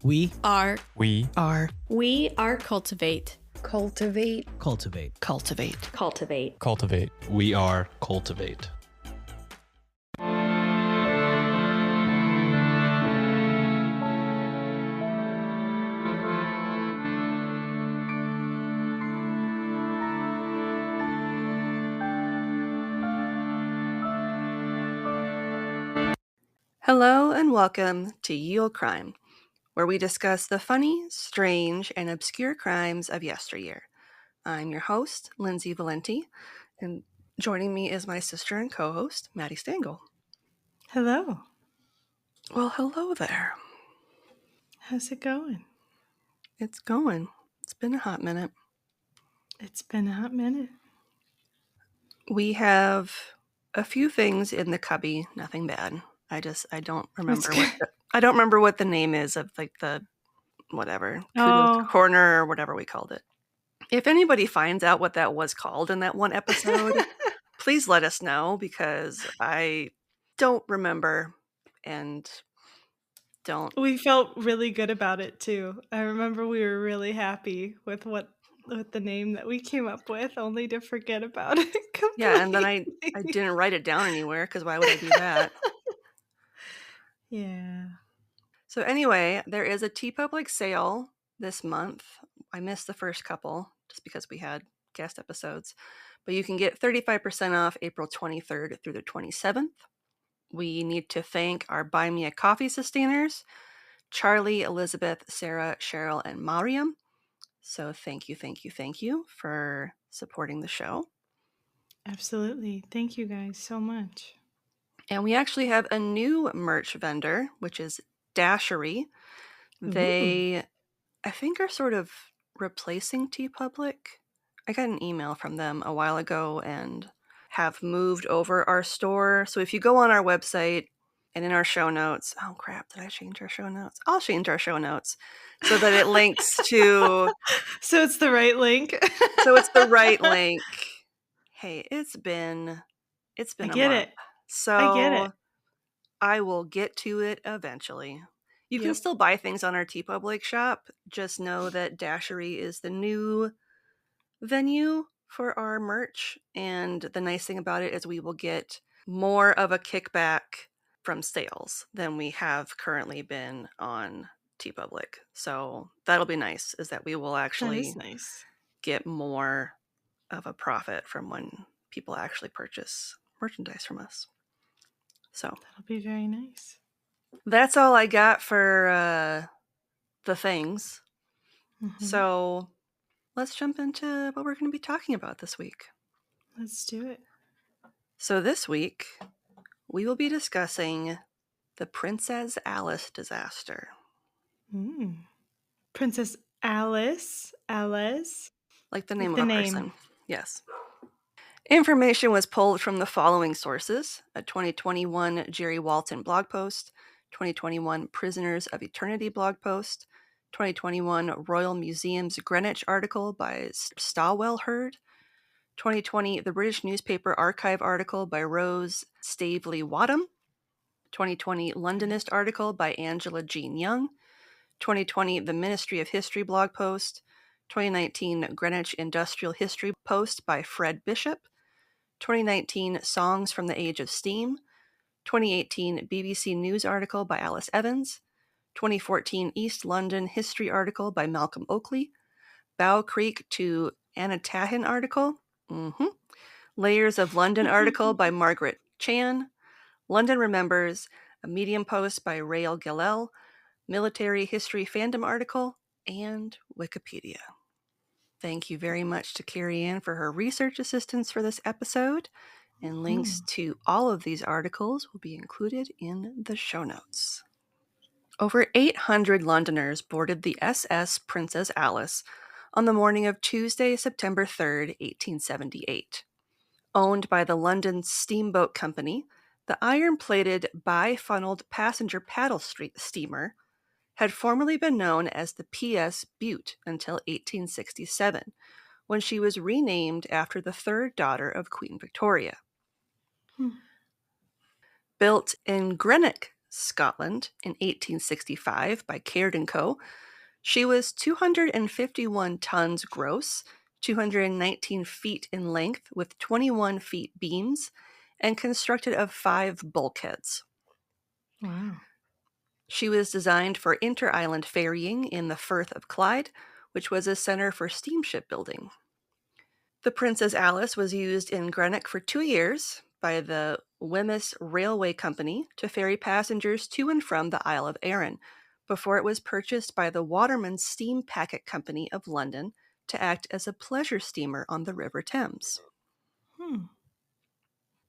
We are cultivate. Cultivate. cultivate. Cultivate. Cultivate. Cultivate. We are cultivate. Hello and welcome to Ye Olde Crime, where we discuss the funny, strange, and obscure crimes of yesteryear. I'm your host, Lindsay Valenti, and joining me is my sister and co-host, Maddie Stengel. Hello. Well, hello there. How's it going? It's going. It's been a hot minute. It's been a hot minute. We have a few things in the cubby, nothing bad. I don't remember what the name is of like the whatever kudos corner or whatever we called it. If anybody finds out what that was called in that one episode, please let us know, because I don't remember and don't. We felt really good about it too. I remember we were really happy with the name that we came up with, only to forget about it completely. Yeah, and then I didn't write it down anywhere, because why would I do that? Yeah. So anyway, there is a TeePublic sale this month. I missed the first couple just because we had guest episodes. But you can get 35% off April 23rd through the 27th. We need to thank our Buy Me a Coffee sustainers, Charlie, Elizabeth, Sarah, Cheryl, and Mariam. So thank you for supporting the show. Absolutely. Thank you guys so much. And we actually have a new merch vendor, which is Dashery. They, I think, are sort of replacing TeePublic. I got an email from them a while ago and have moved over our store. So if you go on our website and in our show notes, oh crap, did I change our show notes? I'll change our show notes so that it links to... So it's the right link? So it's the right link. Hey, it's been I a get month. it. So I get it. I will get to it eventually. You can still buy things on our TeePublic shop. Just know that Dashery is the new venue for our merch. And the nice thing about it is we will get more of a kickback from sales than we have currently been on TeePublic. So that'll be nice, is that we will actually get more of a profit from when people actually purchase merchandise from us. So that'll be very nice. That's all I got for the things. Mm-hmm. So let's jump into what we're going to be talking about this week. Let's do it. So this week, we will be discussing the Princess Alice disaster. Princess Alice? Like the name of a person. Yes. Information was pulled from the following sources: a 2021 Jerry Walton blog post, 2021 Prisoners of Eternity blog post, 2021 Royal Museum's Greenwich article by Stawell Hurd, 2020 The British Newspaper Archive article by Rose Stavely Wadham, 2020 Londonist article by Angela Jean Young, 2020 The Ministry of History blog post, 2019 Greenwich Industrial History post by Fred Bishop, 2019 Songs from the Age of Steam, 2018 BBC News article by Alice Evans, 2014 East London History article by Malcolm Oakley, Bow Creek to Anatahan article, Layers of London article by Margaret Chan, London Remembers, a Medium post by Rael Gillel, Military History Fandom article, and Wikipedia. Thank you very much to Carrie Ann for her research assistance for this episode, and links to all of these articles will be included in the show notes. Over 800 Londoners boarded the SS Princess Alice on the morning of Tuesday, September 3rd, 1878. Owned by the London Steamboat Company, the iron-plated, bi-funneled passenger paddle steamer had formerly been known as the P.S. Bute until 1867, when she was renamed after the third daughter of Queen Victoria. Built in Greenock, Scotland in 1865 by Caird & Co. She was 251 tons gross, 219 feet in length with 21 feet beams, and constructed of 5 bulkheads. Wow. She was designed for inter-island ferrying in the Firth of Clyde, which was a center for steamship building. The Princess Alice was used in Greenock for 2 years by the Wemyss Railway Company to ferry passengers to and from the Isle of Arran, before it was purchased by the Waterman's Steam Packet Company of London to act as a pleasure steamer on the River Thames.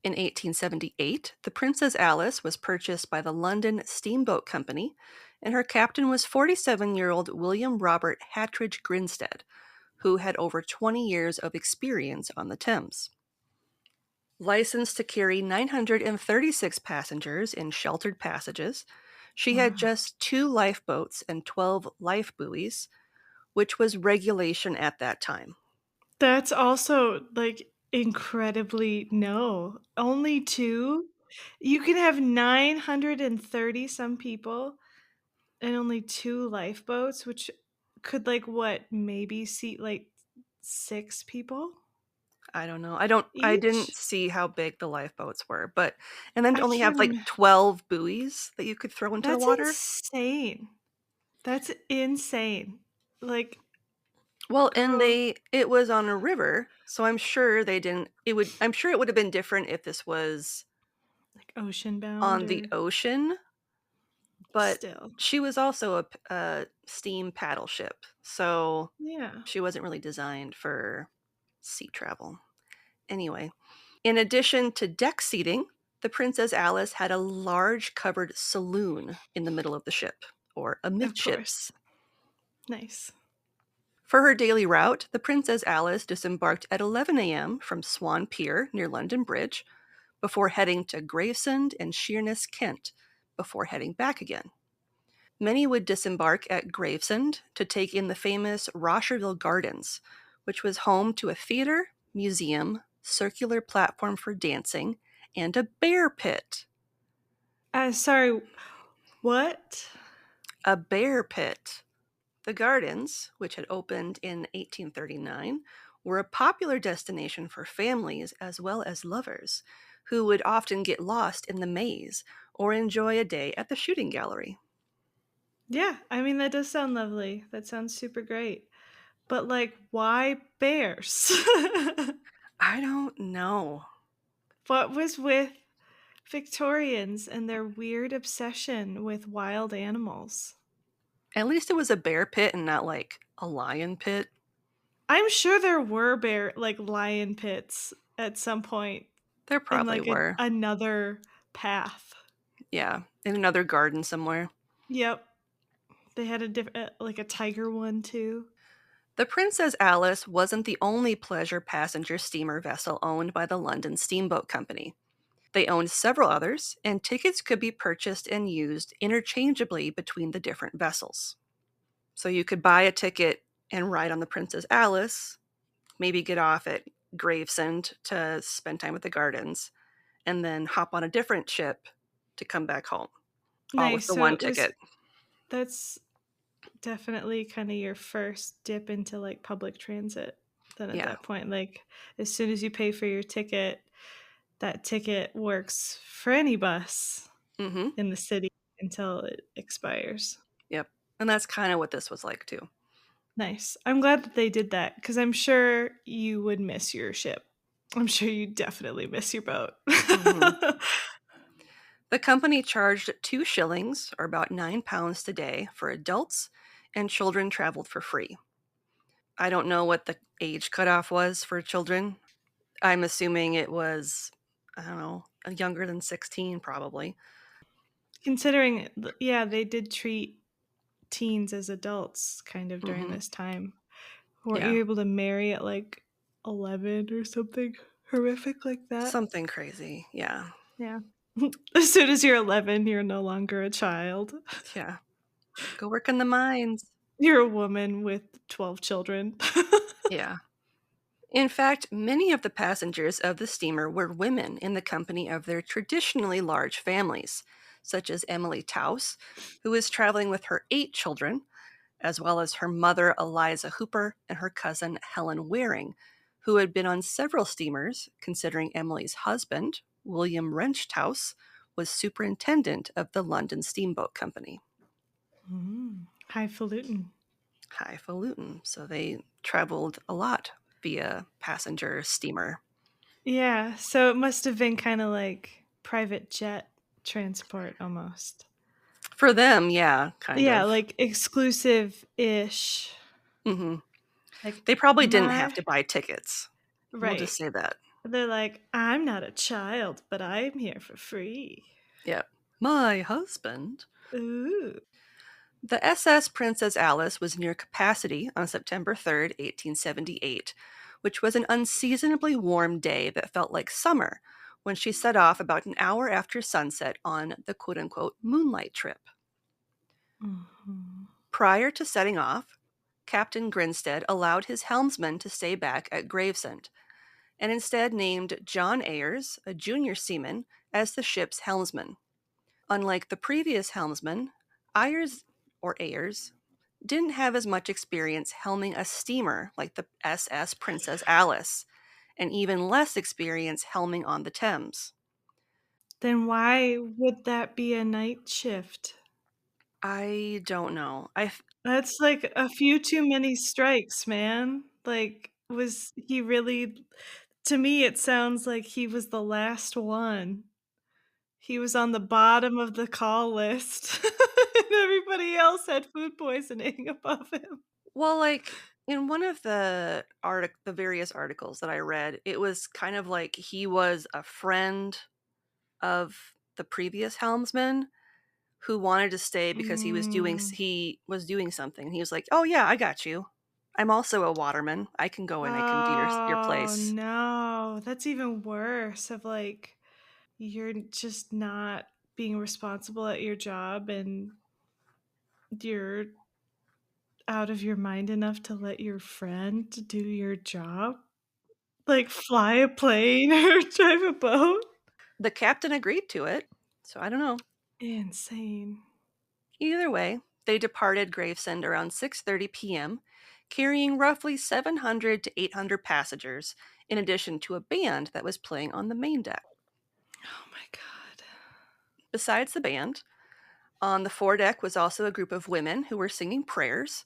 In 1878, the Princess Alice was purchased by the London Steamboat Company, and her captain was 47-year-old William Robert Hatridge Grinstead, who had over 20 years of experience on the Thames. Licensed to carry 936 passengers in sheltered passages, she had just 2 lifeboats and 12 life buoys, which was regulation at that time. That's also incredibly only 2. You can have 930 some people and only 2 lifeboats, which could maybe seat 6 people I don't know. I didn't each. see how big the lifeboats were, and then to I only have can't like imagine. 12 buoys that you could throw into the That's water. insane. That's insane. Like, Well, and girl, it was on a river, so I'm sure they didn't I'm sure it would have been different if this was ocean bound on the or ocean, but still. she was also a steam paddle ship, so Yeah. she wasn't really designed for sea travel. Anyway, in addition to deck seating, the Princess Alice had a large covered saloon in the middle of the ship, or Of course. amidships. Nice. For her daily route, the Princess Alice disembarked at 11 a.m. from Swan Pier near London Bridge, before heading to Gravesend and Sheerness, Kent, before heading back again. Many would disembark at Gravesend to take in the famous Rosherville Gardens, which was home to a theater, museum, circular platform for dancing, and a bear pit. Sorry, what? A bear pit. The gardens, which had opened in 1839, were a popular destination for families as well as lovers, who would often get lost in the maze or enjoy a day at the shooting gallery. Yeah, I mean, that does sound lovely. That sounds super great. But, why bears? I don't know. What was with Victorians and their weird obsession with wild animals? At least it was a bear pit and not like a lion pit. I'm sure there were lion pits at some point There in, probably were. another path. Yeah, in another garden somewhere. Yep. They had a tiger one, too. The Princess Alice wasn't the only pleasure passenger steamer vessel owned by the London Steamboat Company. They owned several others, and tickets could be purchased and used interchangeably between the different vessels. So you could buy a ticket and ride on the Princess Alice, maybe get off at Gravesend to spend time at the gardens, and then hop on a different ship to come back home, all with Nice. the So one it was ticket. that's definitely kind of your first dip into public transit. Then at Yeah. that point, as soon as you pay for your ticket, that ticket works for any bus Mm-hmm. in the city until it expires. Yep. And that's kind of what this was like, too. Nice. I'm glad that they did that because I'm sure you would miss your ship. I'm sure you definitely miss your boat. Mm-hmm. The company charged 2 shillings, or about £9 today, for adults, and children traveled for free. I don't know what the age cutoff was for children. I'm assuming it was, I don't know, younger than 16, probably. Considering, yeah, they did treat teens as adults kind of during Mm-hmm. this time. Weren't Yeah. you able to marry at 11 or something horrific like that? Something crazy. Yeah. Yeah. As soon as you're 11, you're no longer a child. Yeah. Go work in the mines. You're a woman with 12 children. Yeah. In fact, many of the passengers of the steamer were women in the company of their traditionally large families, such as Emily Taus, who was traveling with her 8 children, as well as her mother, Eliza Hooper, and her cousin, Helen Waring, who had been on several steamers, considering Emily's husband, William Wrench Taus, was superintendent of the London Steamboat Company. Highfalutin. Highfalutin. So they traveled a lot via passenger steamer. Yeah, so it must have been kind of like private jet transport almost. For them, yeah, kind Yeah, of. like exclusive-ish. Mm-hmm. Like They probably didn't have my to buy tickets. We'll just right. say that. They're like, I'm not a child, but I'm here for free. Yep. My husband. Ooh. The SS Princess Alice was near capacity on September 3rd, 1878, which was an unseasonably warm day that felt like summer when she set off about an hour after sunset on the quote-unquote moonlight trip. Mm-hmm. Prior to setting off, Captain Grinstead allowed his helmsman to stay back at Gravesend, and instead named John Ayers, a junior seaman, as the ship's helmsman. Unlike the previous helmsman, Ayers didn't have as much experience helming a steamer like the SS Princess Alice, and even less experience helming on the Thames. Then why would that be a night shift? I don't know. That's like a few too many strikes, man. Like, was he really? To me, it sounds like he was the last one. He was on the bottom of the call list, and everybody else had food poisoning above him. Well, like in one of the various articles that I read, it was kind of like he was a friend of the previous helmsman who wanted to stay because Mm. he was doing something. And he was like, "Oh yeah, I got you. I'm also a waterman. I can go and I can do your Oh, place." no. That's even worse of, like, you're just not being responsible at your job, and you're out of your mind enough to let your friend do your job? Like, fly a plane or drive a boat? The captain agreed to it, so I don't know. Insane. Either way, they departed Gravesend around 6:30 p.m., carrying roughly 700 to 800 passengers, in addition to a band that was playing on the main deck. Oh my god. Besides the band, on the foredeck was also a group of women who were singing prayers,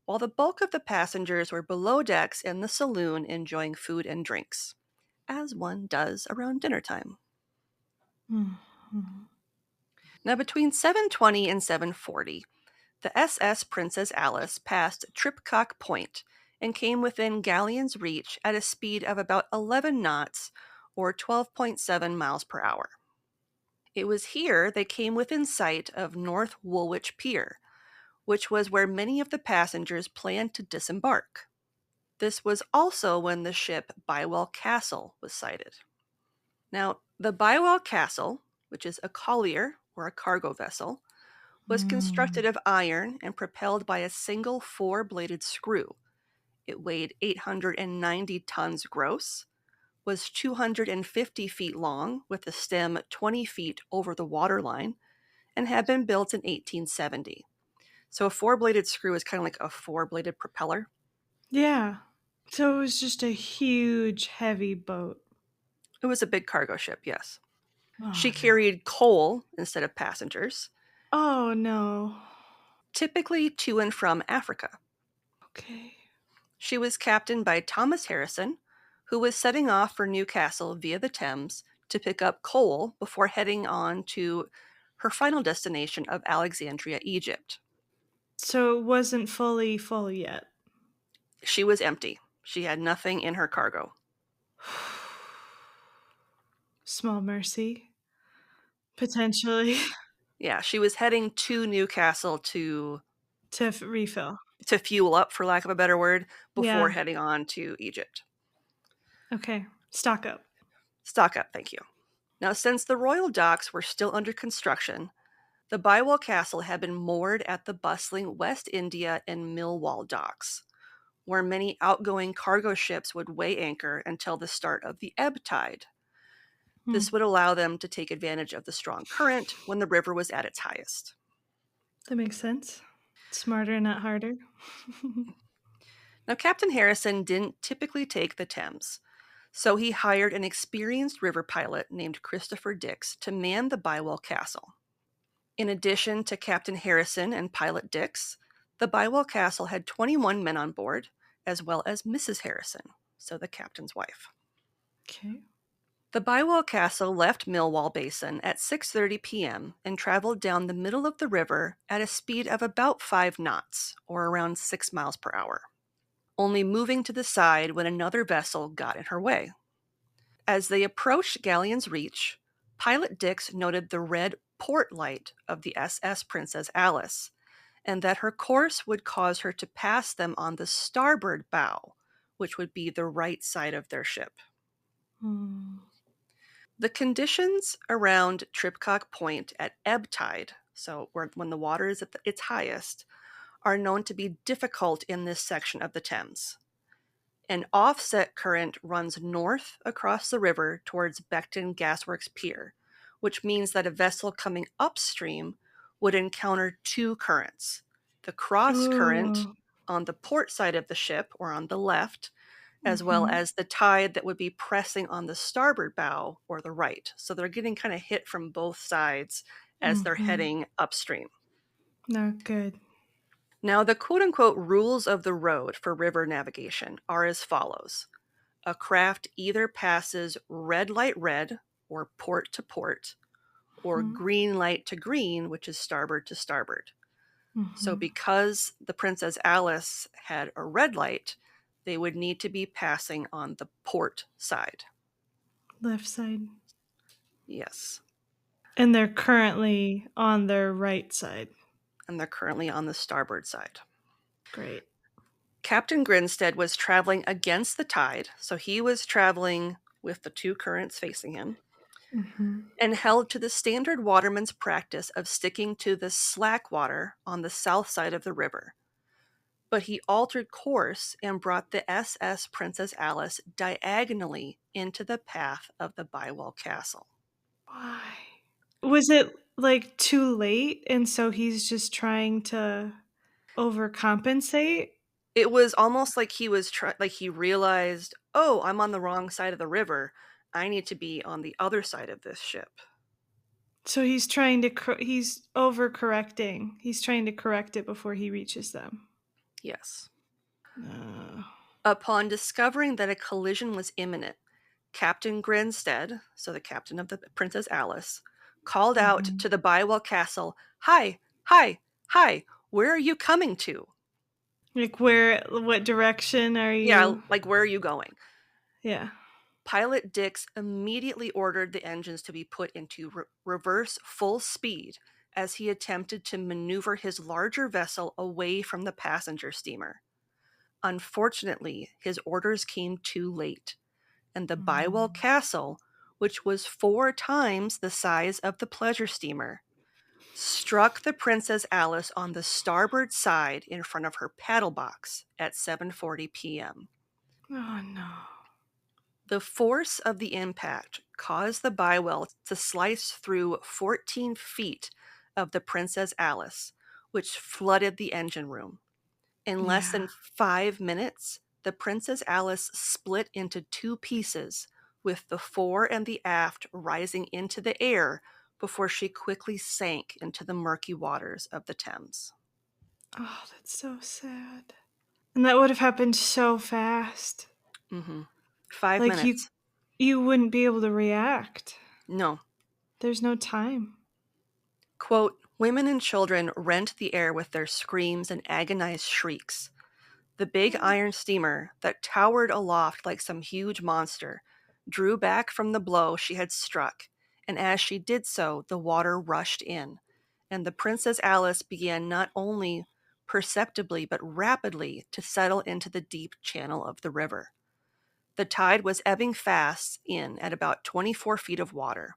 while the bulk of the passengers were below decks in the saloon enjoying food and drinks, as one does around dinner time. Mhm. Now, between 7:20 and 7:40, the SS Princess Alice passed Tripcock Point and came within Galleon's reach at a speed of about 11 knots or 12.7 miles per hour. It was here they came within sight of North Woolwich Pier, which was where many of the passengers planned to disembark. This was also when the ship Bywell Castle was sighted. Now, the Bywell Castle, which is a collier or a cargo vessel, was constructed Mm. of iron and propelled by a single 4-bladed screw. It weighed 890 tons gross, was 250 feet long with a stem 20 feet over the waterline, and had been built in 1870. So a 4-bladed screw is kind of like a 4-bladed propeller. Yeah. So it was just a huge, heavy boat. It was a big cargo ship, yes. Oh, She no. carried coal instead of passengers, Oh, no. typically to and from Africa. Okay. She was captained by Thomas Harrison, who was setting off for Newcastle via the Thames to pick up coal before heading on to her final destination of Alexandria, Egypt. So it wasn't fully full yet. She was empty. She had nothing in her cargo. Small mercy, potentially, Yeah, she was heading to Newcastle to to refill. fuel up, for lack of a better word, before Yeah. heading on to Egypt. Okay. Stock up. Stock up, thank you. Now, since the royal docks were still under construction, the Bywell Castle had been moored at the bustling West India and Millwall docks, where many outgoing cargo ships would weigh anchor until the start of the ebb tide. This would allow them to take advantage of the strong current when the river was at its highest. That makes sense. Smarter, not harder. Now, Captain Harrison didn't typically take the Thames, so he hired an experienced river pilot named Christopher Dix to man the Bywell Castle. In addition to Captain Harrison and pilot Dix, the Bywell Castle had 21 men on board, as well as Mrs. Harrison, so the captain's wife. Okay. The Bywell Castle left Millwall Basin at 6:30 p.m. and traveled down the middle of the river at a speed of about 5 knots, or around 6 miles per hour, only moving to the side when another vessel got in her way. As they approached Galleon's Reach, pilot Dix noted the red port light of the SS Princess Alice, and that her course would cause her to pass them on the starboard bow, which would be the right side of their ship. The conditions around Tripcock Point at ebb tide, so when the water is at its highest, are known to be difficult in this section of the Thames. An offset current runs north across the river towards Beckton Gasworks Pier, which means that a vessel coming upstream would encounter two currents: the cross current on the port side of the ship, or on the left, as well as the tide that would be pressing on the starboard bow, or the right. So they're getting kind of hit from both sides as they're heading upstream. Not good. Now, the quote-unquote rules of the road for river navigation are as follows. A craft either passes red light red, or port to port, or green light to green, which is starboard to starboard. So because the Princess Alice had a red light, they would need to be passing on the port side. Left side. Yes. And they're currently on their right side. And they're currently on the starboard side. Great. Captain Grinstead was traveling against the tide, so he was traveling with the two currents facing him, and held to the standard waterman's practice of sticking to the slack water on the south side of the river. But he altered course and brought the SS Princess Alice diagonally into the path of the Bywell Castle. Why? Was it like too late, and so he's just trying to overcompensate? It was almost like he was like he realized, oh, I'm on the wrong side of the river. I need to be on the other side of this ship. So he's trying to he's overcorrecting. He's trying to correct it before he reaches them. Yes. Upon discovering that a collision was imminent, Captain Grinstead, so the captain of the Princess Alice, called out to the Bywell Castle, "Hi, hi, hi, where are you coming to?" Like, what direction are you? Yeah, like, where are you going? Yeah. Pilot Dix immediately ordered the engines to be put into reverse full speed as he attempted to maneuver his larger vessel away from the passenger steamer. Unfortunately, his orders came too late, and the Bywell Castle, which was 4 times the size of the pleasure steamer, struck the Princess Alice on the starboard side in front of her paddle box at 7:40 p.m. Oh, no. The force of the impact caused the Bywell to slice through 14 feet of the Princess Alice, which flooded the engine room. In less than 5 minutes, the Princess Alice split into 2 pieces, with the fore and the aft rising into the air before she quickly sank into the murky waters of the Thames. Oh, that's so sad. And that would have happened so fast. 5 like minutes. You wouldn't be able to react. No. There's no time. Quote, women and children rent the air with their screams and agonized shrieks. The big iron steamer that towered aloft like some huge monster drew back from the blow she had struck, and as she did so, the water rushed in, and the Princess Alice began not only perceptibly but rapidly to settle into the deep channel of the river. The tide was ebbing fast in at about 24 feet of water.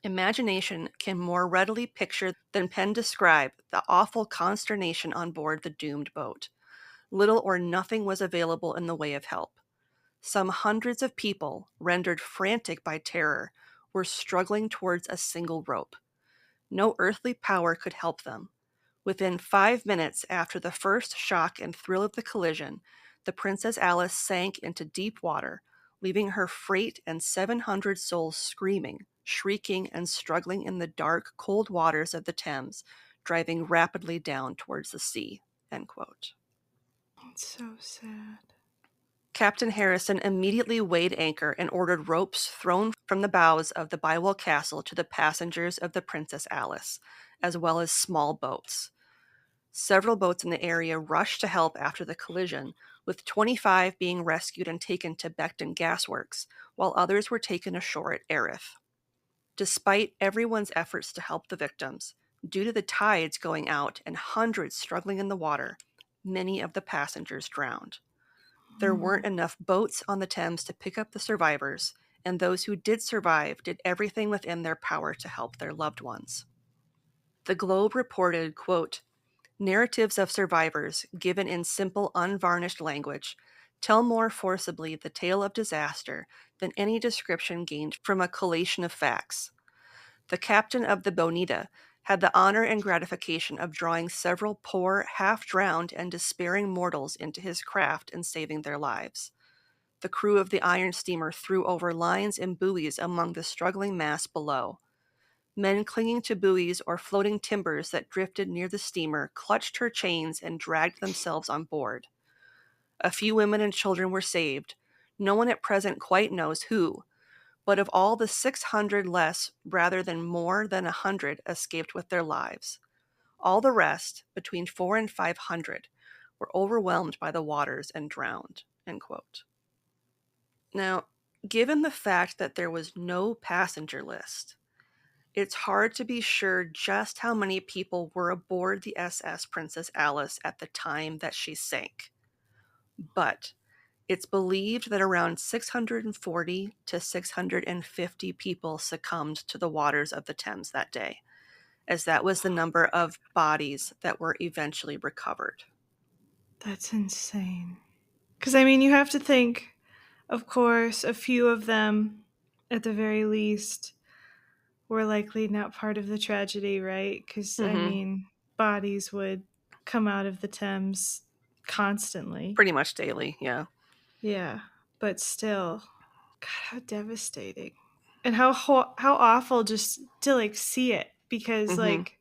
Imagination can more readily picture than pen describe the awful consternation on board the doomed boat. Little or nothing was available in the way of help. Some hundreds of people, rendered frantic by terror, were struggling towards a single rope. No earthly power could help them. Within 5 minutes after the first shock and thrill of the collision, the Princess Alice sank into deep water, leaving her freight and 700 souls screaming, shrieking, and struggling in the dark, cold waters of the Thames, driving rapidly down towards the sea. End quote. It's so sad. Captain Harrison immediately weighed anchor and ordered ropes thrown from the bows of the Bywell Castle to the passengers of the Princess Alice, as well as small boats. Several boats in the area rushed to help after the collision, with 25 being rescued and taken to Beckton Gasworks, while others were taken ashore at Erith. Despite everyone's efforts to help the victims, due to the tides going out and hundreds struggling in the water, many of the passengers drowned. There weren't enough boats on the Thames to pick up the survivors, and those who did survive did everything within their power to help their loved ones. The Globe reported, quote, "Narratives of survivors, given in simple, unvarnished language, tell more forcibly the tale of disaster than any description gained from a collation of facts. The captain of the Bonita had the honor and gratification of drawing several poor, half-drowned, and despairing mortals into his craft and saving their lives. The crew of the iron steamer threw over lines and buoys among the struggling mass below. Men clinging to buoys or floating timbers that drifted near the steamer clutched her chains and dragged themselves on board. A few women and children were saved. No one at present quite knows who, but of all the 600 less rather than more than 100 escaped with their lives. All the rest, between 400 and 500, were overwhelmed by the waters and drowned." End quote. Now, given the fact that there was no passenger list, it's hard to be sure just how many people were aboard the SS Princess Alice at the time that she sank. But it's believed that around 640 to 650 people succumbed to the waters of the Thames that day, as that was the number of bodies that were eventually recovered. That's insane. Because, I mean, you have to think, of course, a few of them, at the very least, were likely not part of the tragedy, right? Because, I mean, bodies would come out of the Thames constantly. Pretty much daily, yeah. Yeah, but still, God, how devastating. And how awful just to, like, see it. Because, like,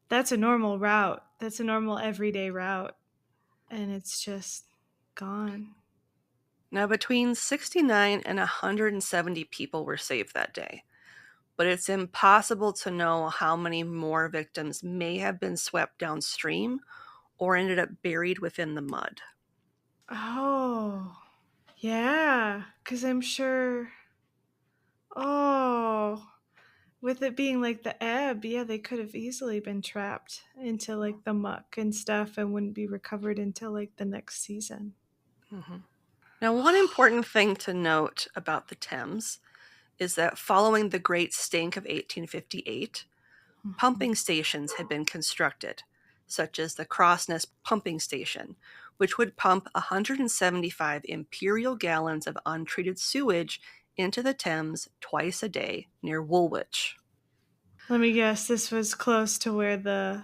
that's a normal route. That's a normal everyday route. And it's just gone. Now, between 69 and 170 people were saved that day, but it's impossible to know how many more victims may have been swept downstream or ended up buried within the mud. Oh, yeah. Because I'm sure. Oh, with it being like the ebb, yeah, they could have easily been trapped into like the muck and stuff and wouldn't be recovered until like the next season. Now, one important thing to note about the Thames is that following the Great Stink of 1858, pumping stations had been constructed, such as the Crossness Pumping Station, which would pump 175 imperial gallons of untreated sewage into the Thames twice a day near Woolwich. Let me guess, this was close to where the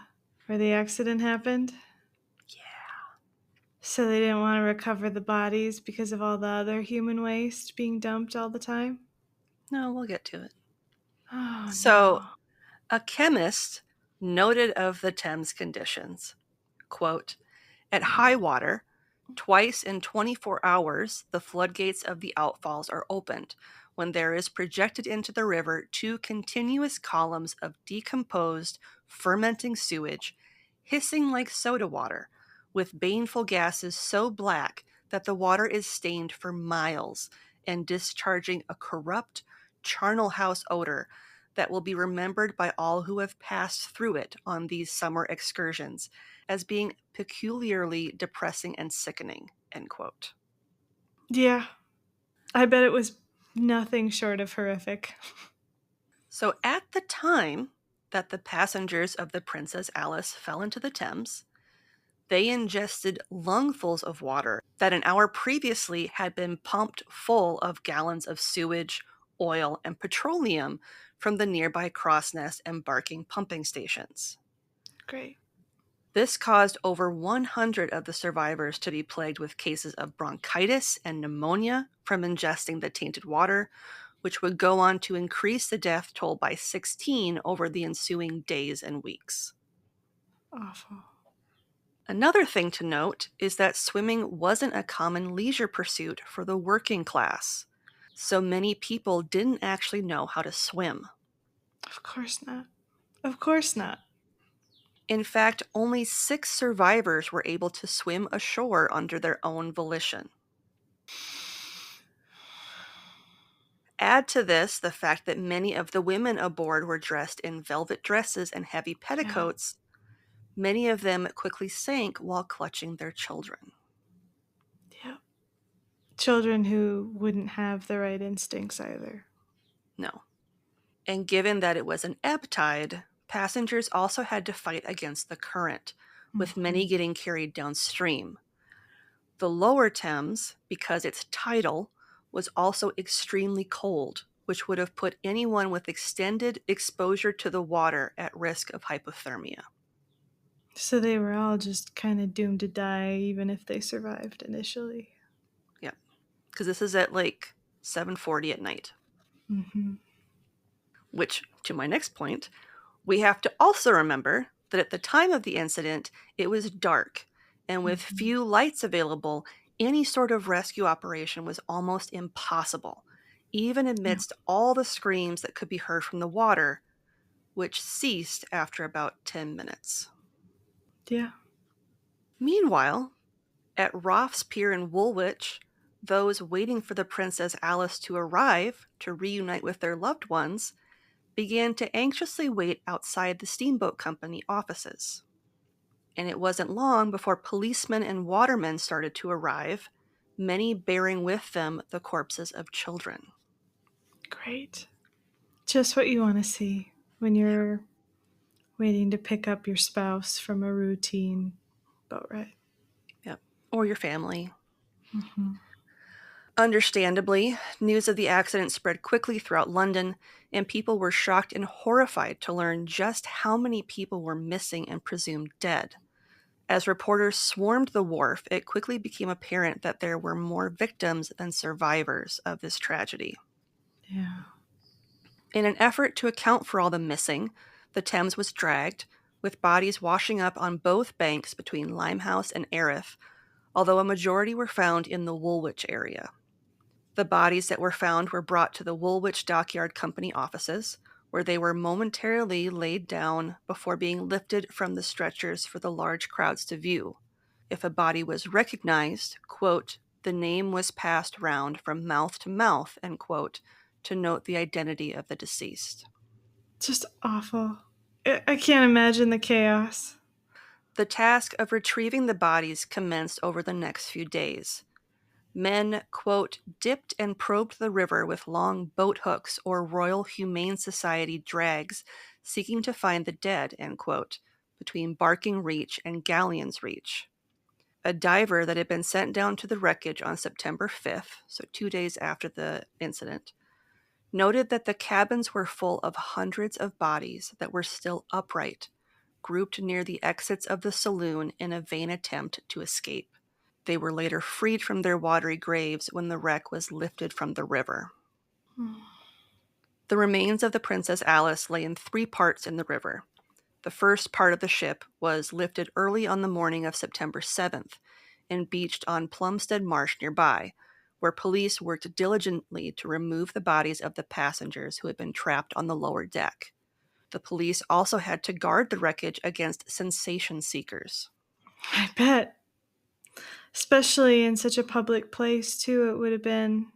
accident happened? Yeah. So they didn't want to recover the bodies because of all the other human waste being dumped all the time? No, we'll get to it. Oh, So, no. a chemist noted of the Thames conditions, quote, "At high water, twice in 24 hours, the floodgates of the outfalls are opened, when there is projected into the river 2 continuous columns of decomposed, fermenting sewage, hissing like soda water, with baneful gases so black that the water is stained for miles, and discharging a corrupt, charnel house odor that will be remembered by all who have passed through it on these summer excursions as being peculiarly depressing and sickening." End quote. Yeah. I bet it was nothing short of horrific. So at the time that the passengers of the Princess Alice fell into the Thames, they ingested lungfuls of water that an hour previously had been pumped full of gallons of sewage oil, and petroleum from the nearby Crossness and Barking pumping stations. Great. This caused over 100 of the survivors to be plagued with cases of bronchitis and pneumonia from ingesting the tainted water, which would go on to increase the death toll by 16 over the ensuing days and weeks. Awful. Another thing to note is that swimming wasn't a common leisure pursuit for the working class, so many people didn't actually know how to swim. Of course not. Of course not. In fact, only 6 survivors were able to swim ashore under their own volition. Add to this the fact that many of the women aboard were dressed in velvet dresses and heavy petticoats. Many of them quickly sank while clutching their children. Yeah. Children who wouldn't have the right instincts either. No. And given that it was an ebb tide, passengers also had to fight against the current, with many getting carried downstream. The lower Thames, because it's tidal, was also extremely cold, which would have put anyone with extended exposure to the water at risk of hypothermia. So they were all just kind of doomed to die, even if they survived initially. Yeah, because this is at like 7:40 at night. Mm-hmm. Which, to my next point, we have to also remember that at the time of the incident, it was dark, and with few lights available, any sort of rescue operation was almost impossible, even amidst all the screams that could be heard from the water, which ceased after about 10 minutes. Yeah. Meanwhile, at Roth's Pier in Woolwich, those waiting for the Princess Alice to arrive to reunite with their loved ones began to anxiously wait outside the steamboat company offices. And it wasn't long before policemen and watermen started to arrive, many bearing with them the corpses of children. Great. Just what you want to see when you're waiting to pick up your spouse from a routine boat ride. Yep. Or your family. Mm-hmm. Understandably, news of the accident spread quickly throughout London, and people were shocked and horrified to learn just how many people were missing and presumed dead. As reporters swarmed the wharf, it quickly became apparent that there were more victims than survivors of this tragedy. Yeah. In an effort to account for all the missing, the Thames was dragged, with bodies washing up on both banks between Limehouse and Erith, although a majority were found in the Woolwich area. The bodies that were found were brought to the Woolwich Dockyard Company offices, where they were momentarily laid down before being lifted from the stretchers for the large crowds to view. If a body was recognized, quote, the name was passed round from mouth to mouth, end quote, to note the identity of the deceased. Just awful. I can't imagine the chaos. The task of retrieving the bodies commenced over the next few days. Men, quote, dipped and probed the river with long boat hooks or Royal Humane Society drags, seeking to find the dead, end quote, between Barking Reach and Galleon's Reach. A diver that had been sent down to the wreckage on September 5th, so 2 days after the incident, noted that the cabins were full of hundreds of bodies that were still upright, grouped near the exits of the saloon in a vain attempt to escape. They were later freed from their watery graves when the wreck was lifted from the river. The remains of the Princess Alice lay in 3 parts in the river. The first part of the ship was lifted early on the morning of September 7th and beached on Plumstead Marsh nearby, where police worked diligently to remove the bodies of the passengers who had been trapped on the lower deck. The police also had to guard the wreckage against sensation seekers. I bet. Especially in such a public place, too, it would have been,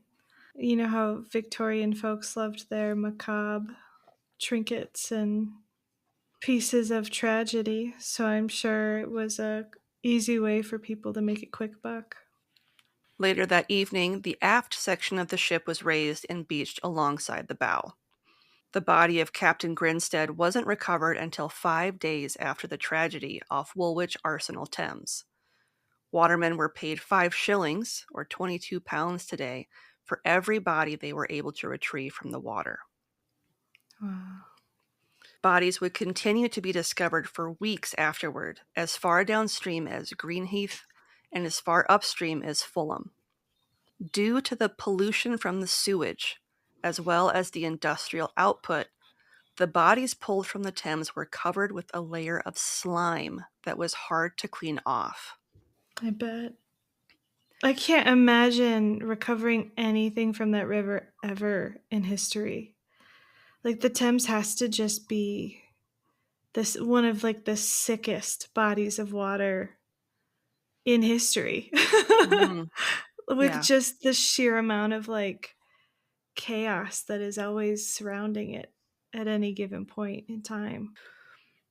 you know how Victorian folks loved their macabre trinkets and pieces of tragedy, so I'm sure it was a easy way for people to make a quick buck. Later that evening, the aft section of the ship was raised and beached alongside the bow. The body of Captain Grinstead wasn't recovered until 5 days after the tragedy off Woolwich Arsenal, Thames. Watermen were paid 5 shillings, or £22 today, for every body they were able to retrieve from the water. Wow. Bodies would continue to be discovered for weeks afterward, as far downstream as Greenheath and as far upstream as Fulham. Due to the pollution from the sewage, as well as the industrial output, the bodies pulled from the Thames were covered with a layer of slime that was hard to clean off. I bet. I can't imagine recovering anything from that river ever in history. Like the Thames has to just be this one of like the sickest bodies of water in history. Mhm. With Yeah. just the sheer amount of like chaos that is always surrounding it at any given point in time.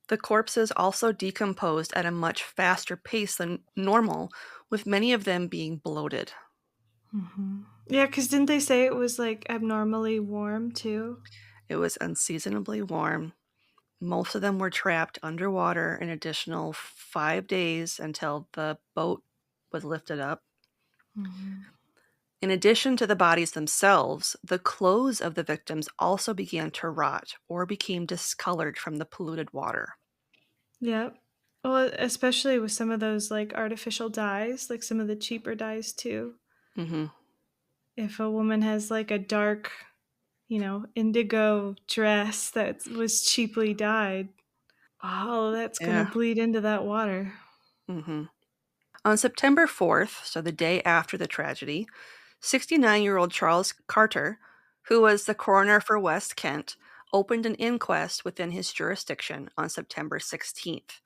The corpses also decomposed at a much faster pace than normal, with many of them being bloated. Yeah, because didn't they say it was like abnormally warm too? It was unseasonably warm. Most of them were trapped underwater an additional 5 days until the boat was lifted up. In addition to the bodies themselves, the clothes of the victims also began to rot or became discolored from the polluted water. Yep. Well, especially with some of those like artificial dyes, like some of the cheaper dyes too. Hmm. If a woman has like a dark, indigo dress that was cheaply dyed, all that's going to Yeah. bleed into that water. Hmm. On September 4th, so the day after the tragedy, 69-year-old Charles Carter, who was the coroner for West Kent, opened an inquest within his jurisdiction on September 16th.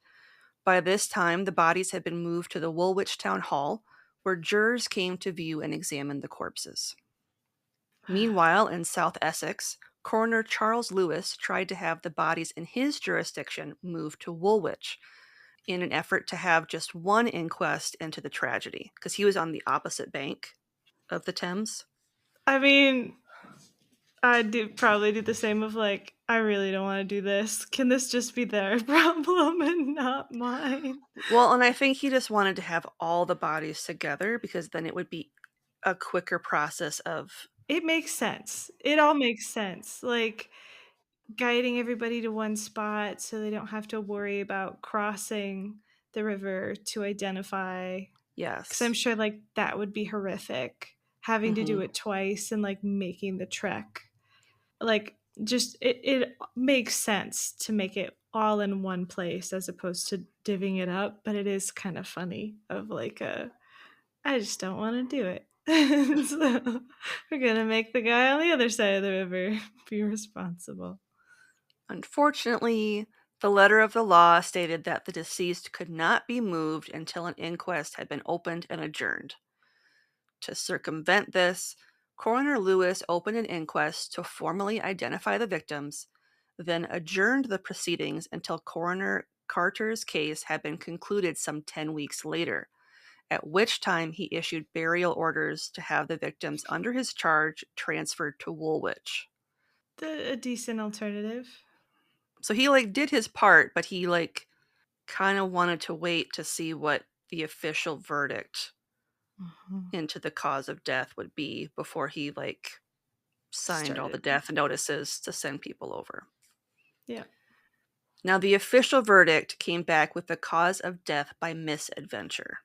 By this time, the bodies had been moved to the Woolwich Town Hall, where jurors came to view and examine the corpses. Meanwhile, in South Essex, Coroner Charles Lewis tried to have the bodies in his jurisdiction moved to Woolwich in an effort to have just one inquest into the tragedy, because he was on the opposite bank of the Thames. I mean, I do probably do the same of like, I really don't want to do this. Can this just be their problem and not mine? Well, and I think he just wanted to have all the bodies together because then it would be a quicker process of, It makes sense. It all makes sense. Like guiding everybody to one spot so they don't have to worry about crossing the river to identify. Because I'm yes. sure like that would be horrific having to do Hmm. it twice and like making the trek. Like just it makes sense to make it all in one place as opposed to divvying it up, but it is kind of funny of like I just don't want to do it. So we're gonna make the guy on the other side of the river be responsible. Unfortunately, the letter of the law stated that the deceased could not be moved until an inquest had been opened and adjourned. To circumvent this, Coroner Lewis opened an inquest to formally identify the victims, then adjourned the proceedings until Coroner Carter's case had been concluded some 10 weeks later, at which time he issued burial orders to have the victims under his charge transferred to Woolwich. A decent alternative. So he did his part, but he kind of wanted to wait to see what the official verdict Mhm. into the cause of death would be before he signed all the Started. death notices to send people over. Yeah. Now, the official verdict came back with the cause of death by misadventure.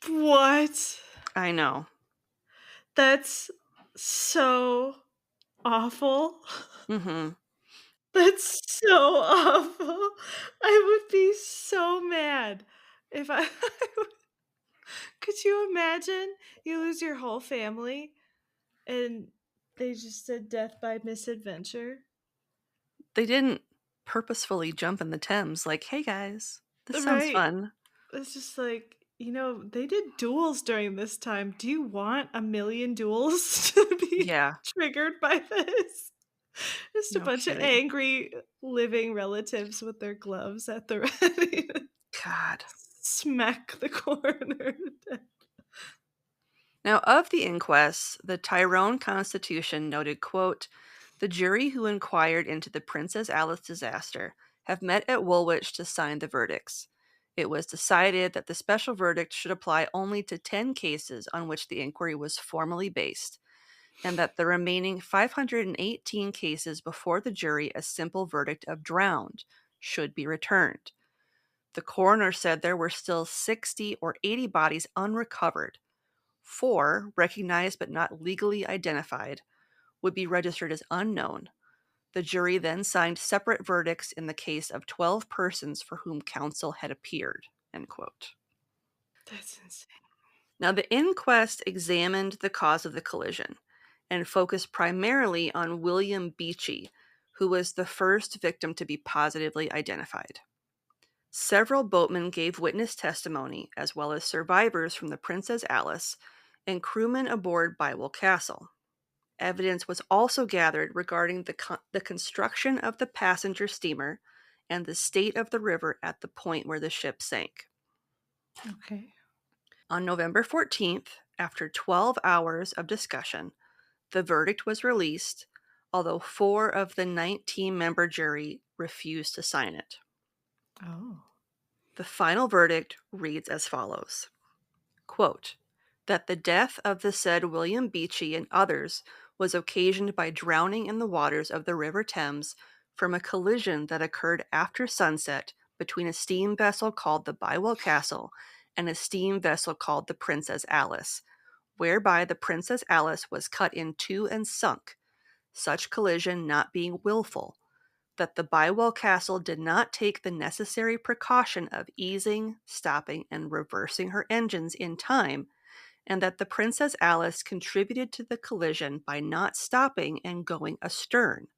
What? I know. That's so awful. Hmm. That's so awful. I would be so mad if I could you imagine you lose your whole family and they just said death by misadventure? They didn't purposefully jump in the Thames like, hey guys, this sounds Right. fun. It's just like, they did duels during this time. Do you want a million duels to be Yeah, triggered by this? Just a no bunch of kidding. angry living relatives with their gloves at the ready to God. smack the coroner. Now, of the inquests, the Tyrone Constitution noted, quote, the jury who inquired into the Princess Alice disaster have met at Woolwich to sign the verdicts. It was decided that the special verdict should apply only to 10 cases on which the inquiry was formally based, and that the remaining 518 cases before the jury a simple verdict of drowned should be returned. The coroner said there were still 60 or 80 bodies unrecovered. 4, recognized but not legally identified, would be registered as unknown. The jury then signed separate verdicts in the case of 12 persons for whom counsel had appeared. End quote. That's insane. Now, the inquest examined the cause of the collision and focused primarily on William Beechey, who was the first victim to be positively identified. Several boatmen gave witness testimony, as well as survivors from the Princess Alice and crewmen aboard Bywell Castle. Evidence was also gathered regarding the construction of the passenger steamer and the state of the river at the point where the ship sank. Okay. On November 14th, after 12 hours of discussion, the verdict was released, although 4 of the 19-member jury refused to sign it. Oh. The final verdict reads as follows. Quote, that the death of the said William Beechey and others was occasioned by drowning in the waters of the River Thames from a collision that occurred after sunset between a steam vessel called the Bywell Castle and a steam vessel called the Princess Alice, whereby the Princess Alice was cut in two and sunk, such collision not being willful, that the Bywell Castle did not take the necessary precaution of easing, stopping, and reversing her engines in time, and that the Princess Alice contributed to the collision by not stopping and going astern,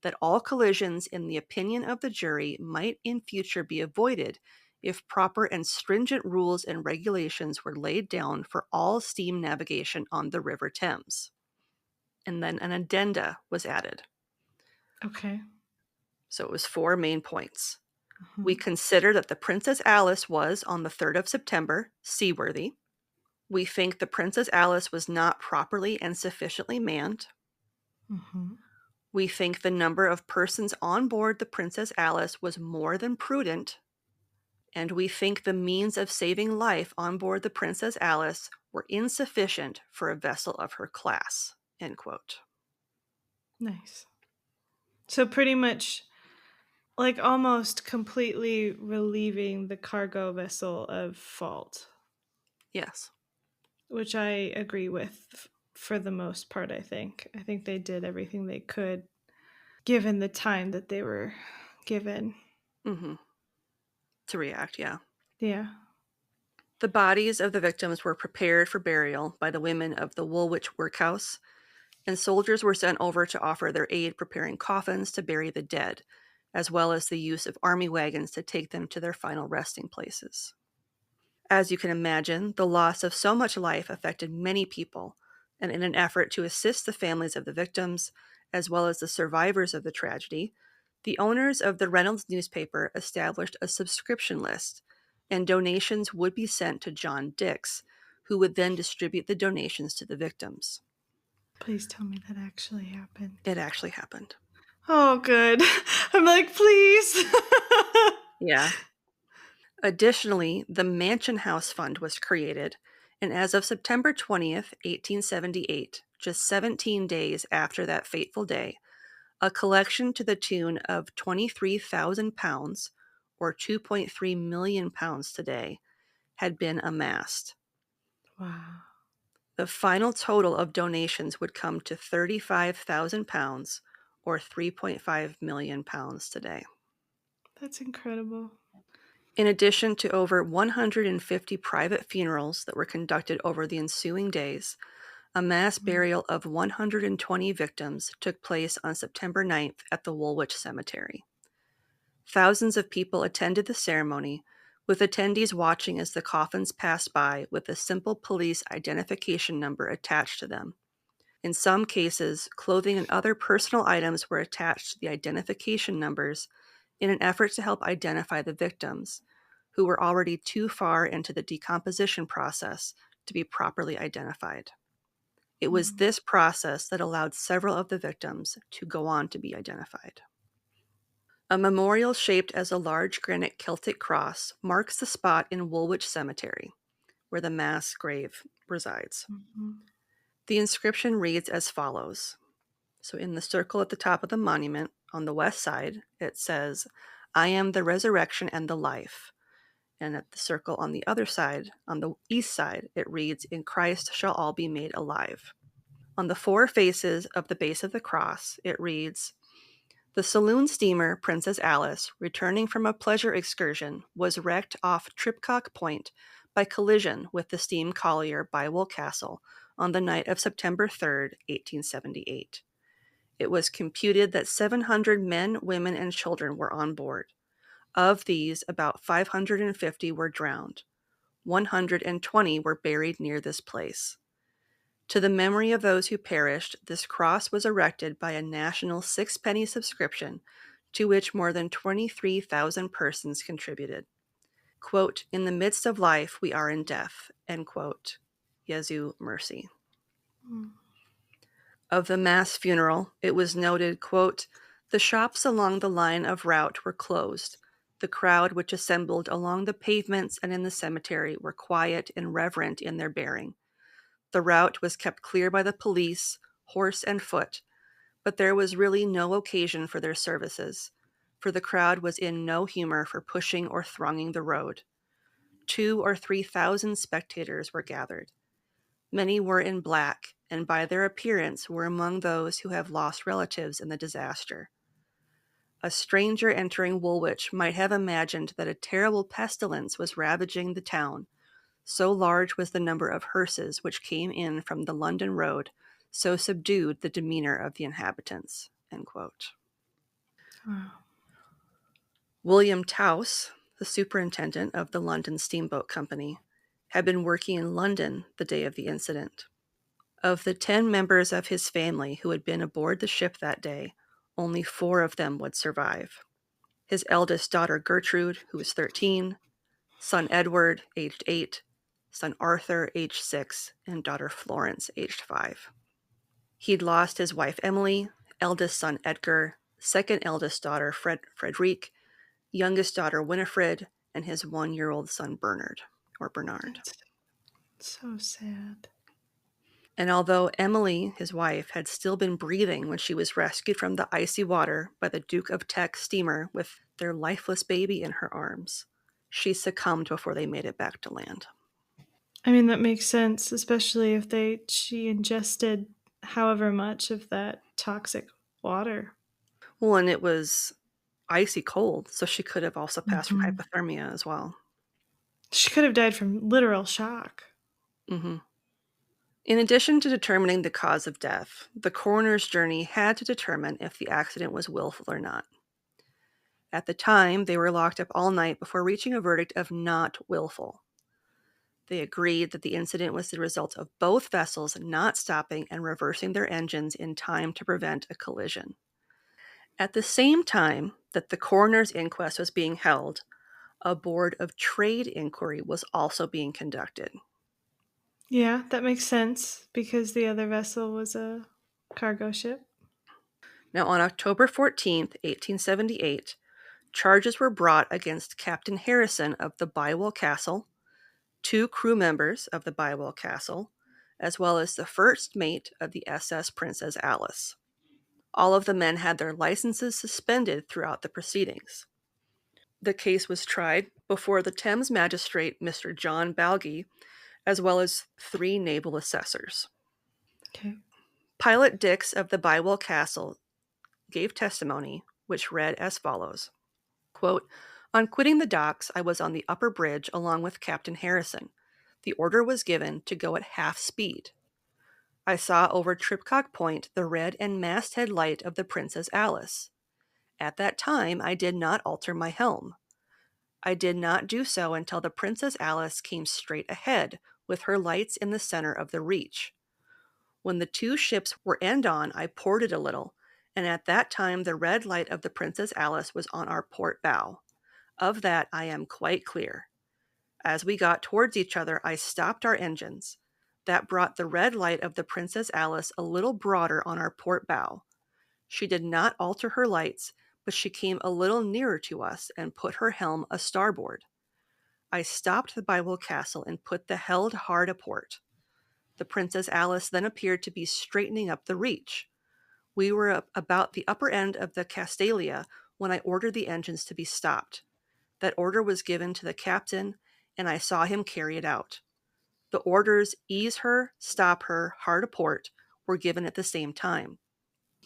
that all collisions, in the opinion of the jury, might in future be avoided if proper and stringent rules and regulations were laid down for all steam navigation on the River Thames. And then an addenda was added. Okay. So it was 4 main points. Mm-hmm. We consider that the Princess Alice was, on the 3rd of September, seaworthy. We think the Princess Alice was not properly and sufficiently manned. Mm-hmm. We think the number of persons on board the Princess Alice was more than prudent. And we think the means of saving life on board the Princess Alice were insufficient for a vessel of her class. End quote. Nice. So pretty much, like, almost completely relieving the cargo vessel of fault. Yes. Which I agree with for the most part, I think. I think they did everything they could given the time that they were given. Mm-hmm. To react, yeah. Yeah. The bodies of the victims were prepared for burial by the women of the Woolwich Workhouse, and soldiers were sent over to offer their aid preparing coffins to bury the dead, as well as the use of army wagons to take them to their final resting places. As you can imagine, the loss of so much life affected many people, and in an effort to assist the families of the victims, as well as the survivors of the tragedy, the owners of the Reynolds newspaper established a subscription list, and donations would be sent to John Dix, who would then distribute the donations to the victims. Please tell me that actually happened. It actually happened. Oh, good. I'm like, please. Yeah. Additionally, the Mansion House Fund was created, and as of September 20th, 1878, just 17 days after that fateful day, a collection to the tune of £23,000, or £2.3 million today, had been amassed. Wow. The final total of donations would come to £35,000, or £3.5 million today. That's incredible. In addition to over 150 private funerals that were conducted over the ensuing days, a mass burial of 120 victims took place on September 9th at the Woolwich Cemetery. Thousands of people attended the ceremony, with attendees watching as the coffins passed by with a simple police identification number attached to them. In some cases, clothing and other personal items were attached to the identification numbers in an effort to help identify the victims, who were already too far into the decomposition process to be properly identified. It was this process that allowed several of the victims to go on to be identified. A memorial shaped as a large granite Celtic cross marks the spot in Woolwich Cemetery, where the mass grave resides. Mm-hmm. The inscription reads as follows. So in the circle at the top of the monument on the west side, it says, "I am the resurrection and the life." And at the circle on the other side, on the east side, it reads, "In Christ shall all be made alive." On the four faces of the base of the cross, it reads, "The saloon steamer Princess Alice, returning from a pleasure excursion, was wrecked off Tripcock Point by collision with the steam collier Bywell Castle on the night of September 3rd, 1878. It was computed that 700 men, women, and children were on board. Of these, about 550 were drowned. 120 were buried near this place. To the memory of those who perished, this cross was erected by a national sixpenny subscription to which more than 23,000 persons contributed. Quote, in the midst of life, we are in death, end quote. Jesu mercy." Of the mass funeral, it was noted, quote, "The shops along the line of route were closed. The crowd which assembled along the pavements and in the cemetery were quiet and reverent in their bearing. The route was kept clear by the police, horse and foot, but there was really no occasion for their services, for the crowd was in no humor for pushing or thronging the road. 2,000 or 3,000 spectators were gathered. Many were in black, and by their appearance were among those who have lost relatives in the disaster. A stranger entering Woolwich might have imagined that a terrible pestilence was ravaging the town. So large was the number of hearses which came in from the London road, so subdued the demeanor of the inhabitants." End quote. Wow. William Towse, the superintendent of the London Steamboat Company, had been working in London the day of the incident. Of the 10 members of his family who had been aboard the ship that day, only 4 of them would survive. His eldest daughter Gertrude, who was 13, son Edward, aged 8, son Arthur, aged 6, and daughter Florence, aged 5. He'd lost his wife Emily, eldest son Edgar, second eldest daughter Frederique, youngest daughter Winifred, and his 1-year-old son Bernard. That's so sad. And although Emily, his wife, had still been breathing when she was rescued from the icy water by the Duke of Teck's steamer with their lifeless baby in her arms, she succumbed before they made it back to land. I mean, that makes sense, especially if she ingested however much of that toxic water. Well, and it was icy cold, so she could have also passed from Mhm. hypothermia as well. She could have died from literal shock. Mm-hmm. In addition to determining the cause of death, the coroner's journey had to determine if the accident was willful or not. At the time, they were locked up all night before reaching a verdict of not willful. They agreed that the incident was the result of both vessels not stopping and reversing their engines in time to prevent a collision. At the same time that the coroner's inquest was being held, a board of trade inquiry was also being conducted. Yeah, that makes sense because the other vessel was a cargo ship. Now, on October 14th, 1878, charges were brought against Captain Harrison of the Bywell Castle, 2 crew members of the Bywell Castle, as well as the first mate of the SS Princess Alice. All of the men had their licenses suspended throughout the proceedings. The case was tried before the Thames magistrate, Mr. John Balgi, as well as 3 naval assessors. Okay. Pilot Dix of the Bywell Castle gave testimony, which read as follows. Quote, on quitting the docks, I was on the upper bridge along with Captain Harrison. The order was given to go at half speed. I saw over Tripcock Point the red and masthead light of the Princess Alice. At that time, I did not alter my helm. I did not do so until the Princess Alice came straight ahead, with her lights in the center of the reach. When the 2 ships were end on, I ported a little, and at that time the red light of the Princess Alice was on our port bow. Of that I am quite clear. As we got towards each other, I stopped our engines. That brought the red light of the Princess Alice a little broader on our port bow. She did not alter her lights, but she came a little nearer to us and put her helm a starboard. I stopped the Bywell Castle and put the held hard a port. The Princess Alice then appeared to be straightening up the reach. We were about the upper end of the Castalia when I ordered the engines to be stopped. That order was given to the captain, and I saw him carry it out. The orders ease her, stop her, hard a port were given at the same time.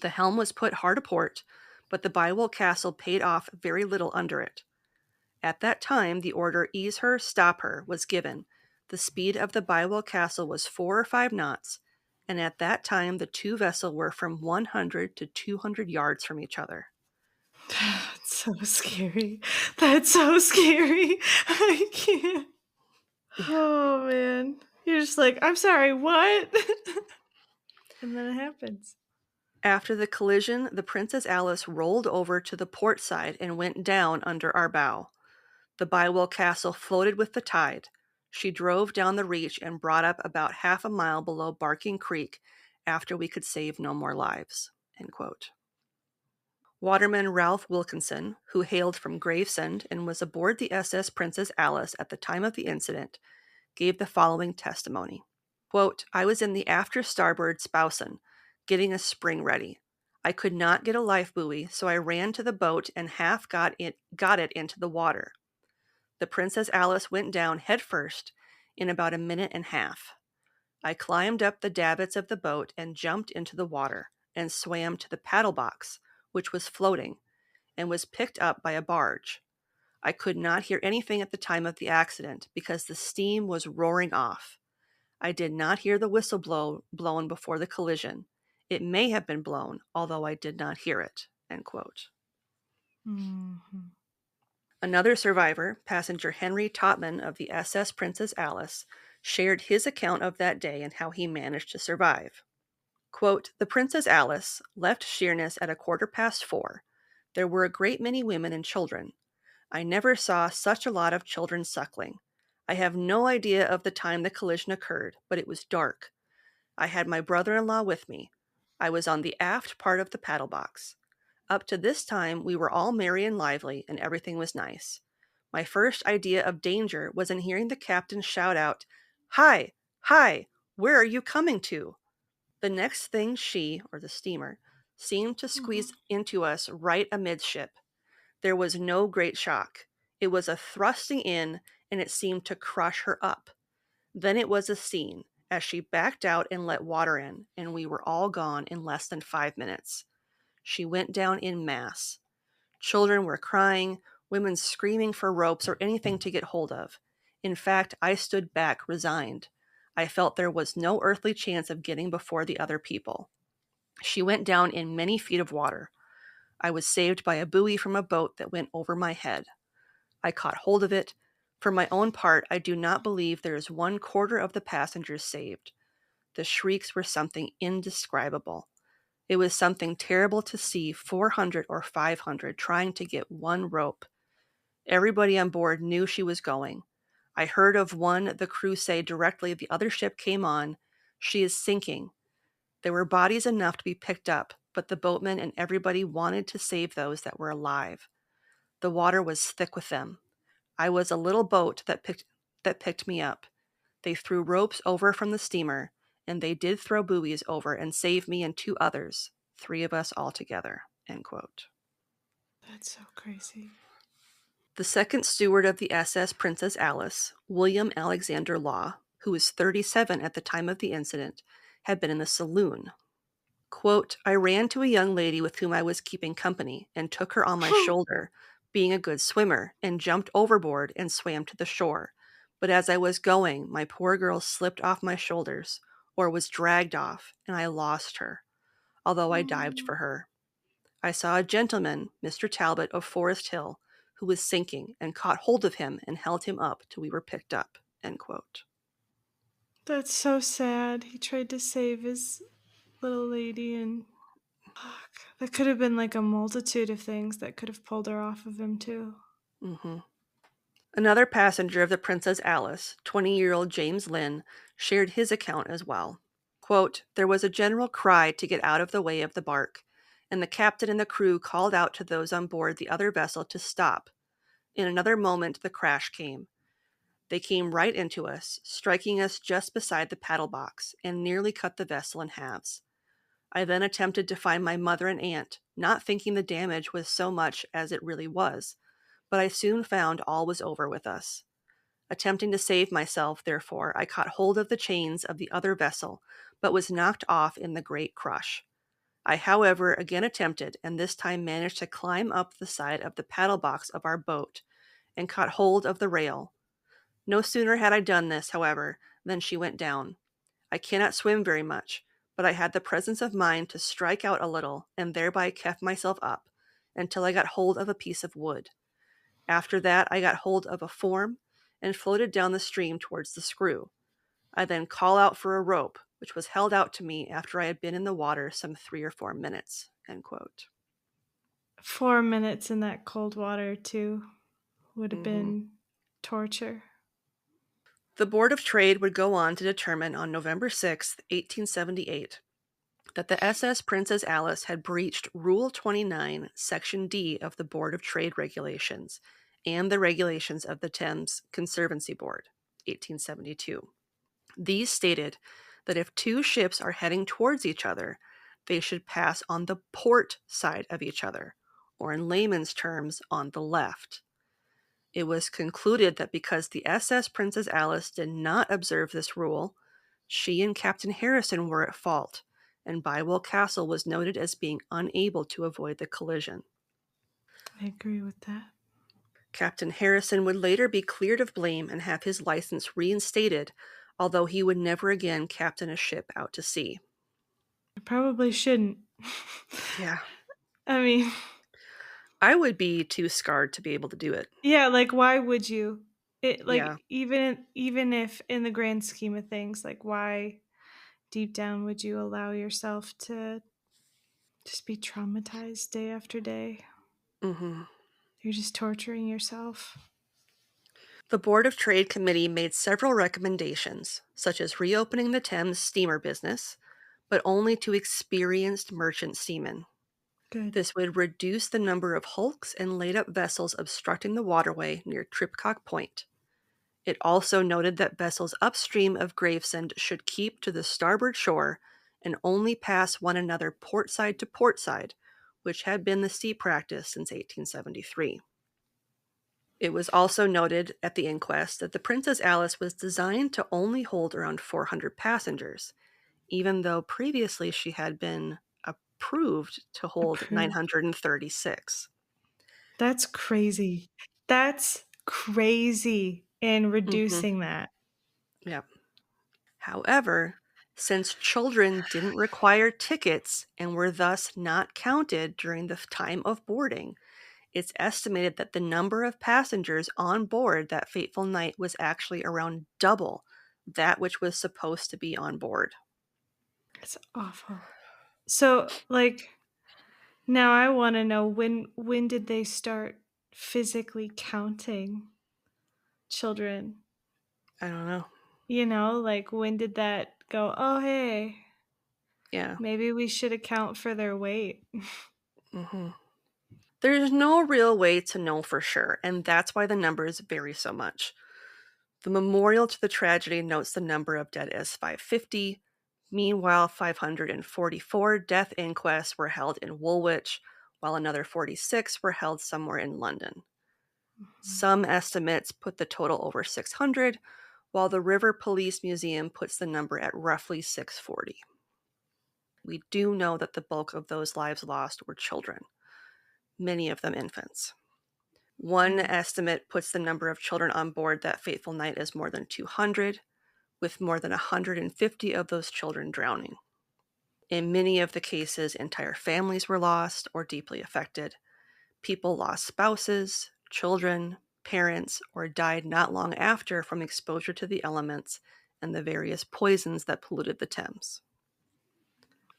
The helm was put hard a port, but the Bywell Castle paid off very little under it. At that time, the order ease her, stop her was given. The speed of the Bywell Castle was 4 or 5 knots, and at that time the two vessels were from 100 to 200 yards from each other. That's so scary. That's so scary. I can't. Yeah. Oh, man. You're just like, I'm sorry, what? And then it happens. After the collision, the Princess Alice rolled over to the port side and went down under our bow. The Bywell Castle floated with the tide. She drove down the reach and brought up about half a mile below Barking Creek after we could save no more lives." End quote. Waterman Ralph Wilkinson, who hailed from Gravesend and was aboard the SS Princess Alice at the time of the incident, gave the following testimony. Quote, "I was in the after starboard spouson, getting a spring ready. I could not get a life buoy, so I ran to the boat and half got it into the water. The Princess Alice went down head first in about a minute and a half. I climbed up the davits of the boat and jumped into the water and swam to the paddle box, which was floating, and was picked up by a barge. I could not hear anything at the time of the accident because the steam was roaring off. I did not hear the whistle blown before the collision. It may have been blown, although I did not hear it." End quote. Mm-hmm. Another survivor, passenger Henry Topman of the SS Princess Alice, shared his account of that day and how he managed to survive. Quote, "The Princess Alice left Sheerness at 4:15. There were a great many women and children. I never saw such a lot of children suckling. I have no idea of the time the collision occurred, but it was dark. I had my brother-in-law with me. I was on the aft part of the paddle box. Up to this time, we were all merry and lively, and everything was nice. My first idea of danger was in hearing the captain shout out, 'Hi, hi, where are you coming to?' The next thing she, or the steamer, seemed to squeeze into us right amidship. There was no great shock. It was a thrusting in, and it seemed to crush her up. Then it was a scene, as she backed out and let water in, and we were all gone in less than 5 minutes. She went down in mass. Children were crying, women screaming for ropes or anything to get hold of. In fact, I stood back, resigned. I felt there was no earthly chance of getting before the other people. She went down in many feet of water. I was saved by a buoy from a boat that went over my head. I caught hold of it. For my own part, I do not believe there is 1/4 of the passengers saved. The shrieks were something indescribable. It was something terrible to see 400 or 500 trying to get one rope. Everybody on board knew she was going. I heard of one the crew say directly the other ship came on, 'She is sinking.' There were bodies enough to be picked up, but the boatmen and everybody wanted to save those that were alive. The water was thick with them. I was a little boat that picked me up. They threw ropes over from the steamer, and they did throw buoys over and save me and 2 others, 3 of us altogether." End quote. That's so crazy. The second steward of the SS Princess Alice, William Alexander Law, who was 37 at the time of the incident, had been in the saloon. Quote, "I ran to a young lady with whom I was keeping company and took her on my shoulder, being a good swimmer, and jumped overboard and swam to the shore. But as I was going, my poor girl slipped off my shoulders, or was dragged off, and I lost her, although I dived for her. I saw a gentleman, Mr. Talbot of Forest Hill, who was sinking, and caught hold of him and held him up till we were picked up." End quote. That's so sad. He tried to save his little lady, and fuck, that could have been like a multitude of things that could have pulled her off of him too. Mm-hmm. Another passenger of the Princess Alice, 20-year-old James Lynn, shared his account as well. Quote, "There was a general cry to get out of the way of the bark, and the captain and the crew called out to those on board the other vessel to stop. In another moment the crash came. They came right into us, striking us just beside the paddle box, and nearly cut the vessel in halves. I then attempted to find my mother and aunt, not thinking the damage was so much as it really was, but I soon found all was over with us. Attempting to save myself, therefore, I caught hold of the chains of the other vessel, but was knocked off in the great crush. I, however, again attempted, and this time managed to climb up the side of the paddle box of our boat, and caught hold of the rail. No sooner had I done this, however, than she went down. I cannot swim very much, but I had the presence of mind to strike out a little, and thereby kept myself up, until I got hold of a piece of wood. After that, I got hold of a form, and floated down the stream towards the screw. I then call out for a rope, which was held out to me after I had been in the water some 3 or 4 minutes. End quote. 4 minutes in that cold water, too, would have been torture. The Board of Trade would go on to determine on November 6, 1878, that the SS Princess Alice had breached Rule 29, Section D of the Board of Trade Regulations and the regulations of the Thames Conservancy Board, 1872. These stated that if two ships are heading towards each other, they should pass on the port side of each other, or in layman's terms, on the left. It was concluded that because the SS Princess Alice did not observe this rule, she and Captain Harrison were at fault, and Bywell Castle was noted as being unable to avoid the collision. I agree with that. Captain Harrison would later be cleared of blame and have his license reinstated, although he would never again captain a ship out to sea. I probably shouldn't. Yeah. I mean, I would be too scarred to be able to do it. yeah, like why would you? It like Yeah. even if in the grand scheme of things, like why deep down would you allow yourself to just be traumatized day after day? Mm-hmm. You're just torturing yourself. The Board of Trade Committee made several recommendations, such as reopening the Thames steamer business, but only to experienced merchant seamen. Good. This would reduce the number of hulks and laid-up vessels obstructing the waterway near Tripcock Point. It also noted that vessels upstream of Gravesend should keep to the starboard shore and only pass one another port side to port side, which had been the sea practice since 1873. It was also noted at the inquest that the Princess Alice was designed to only hold around 400 passengers, even though previously she had been approved to hold 936. That's crazy. That's crazy in Mm-hmm. reducing that. Yep. However, since children didn't require tickets and were thus not counted during the time of boarding, it's estimated that the number of passengers on board that fateful night was actually around double that which was supposed to be on board. It's awful. So, like, now I want to know when did they start physically counting children? I don't know. You know, like when did that go, "Oh, hey, Yeah. maybe we should account for their weight." Mm-hmm. There's no real way to know for sure, and that's why the numbers vary so much. The memorial to the tragedy notes the number of dead as 550. Meanwhile, 544 death inquests were held in Woolwich, while another 46 were held somewhere in London. Some estimates put the total over 600, while the River Police Museum puts the number at roughly 640. We do know that the bulk of those lives lost were children, many of them infants. One estimate puts the number of children on board that fateful night as more than 200, with more than 150 of those children drowning. In many of the cases, entire families were lost or deeply affected. People lost spouses, children, parents, or died not long after from exposure to the elements and the various poisons that polluted the Thames.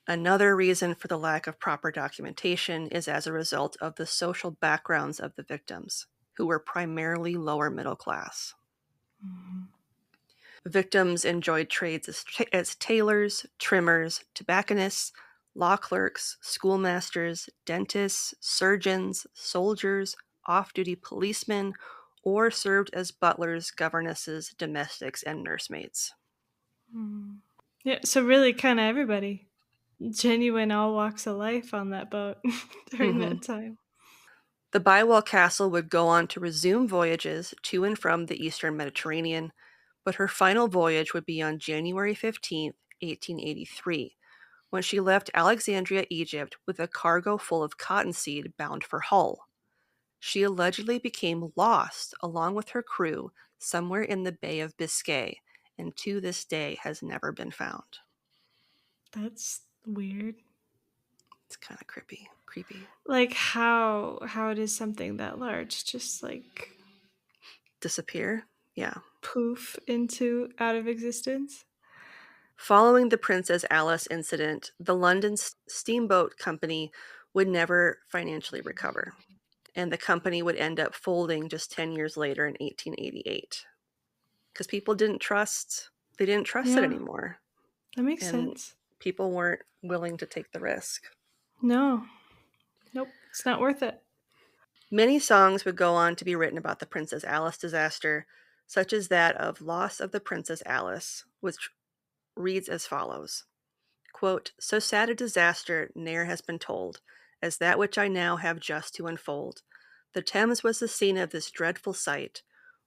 Another reason for the lack of proper documentation is as a result of the social backgrounds of the victims, who were primarily lower middle class. Mm-hmm. Victims enjoyed trades as tailors, trimmers, tobacconists, law clerks, schoolmasters, dentists, surgeons, soldiers, off-duty policemen, or served as butlers, governesses, domestics, and nursemaids. Yeah, so really kind of everybody. Genuine all walks of life on that boat during Mm-hmm. that time. The Bywell Castle would go on to resume voyages to and from the eastern Mediterranean, but her final voyage would be on January 15th, 1883, when she left Alexandria, Egypt, with a cargo full of cottonseed bound for Hull. She allegedly became lost along with her crew somewhere in the Bay of Biscay, and to this day has never been found. That's weird. It's kind of creepy. Like how does something that large just like Disappear? Yeah. poof into out of existence? Following the Princess Alice incident, the London Steamboat Company would never financially recover, and the company would end up folding just 10 years later in 1888 because people didn't trust it Yeah, anymore, that makes and sense. people weren't willing to take the risk. No. Nope, it's not worth it. Many songs would go on to be written about the Princess Alice disaster, such as that of Loss of the Princess Alice, which reads as follows. Quote, so sad a disaster ne'er has been told, as that which I now have just to unfold. The Thames was the scene of this dreadful sight,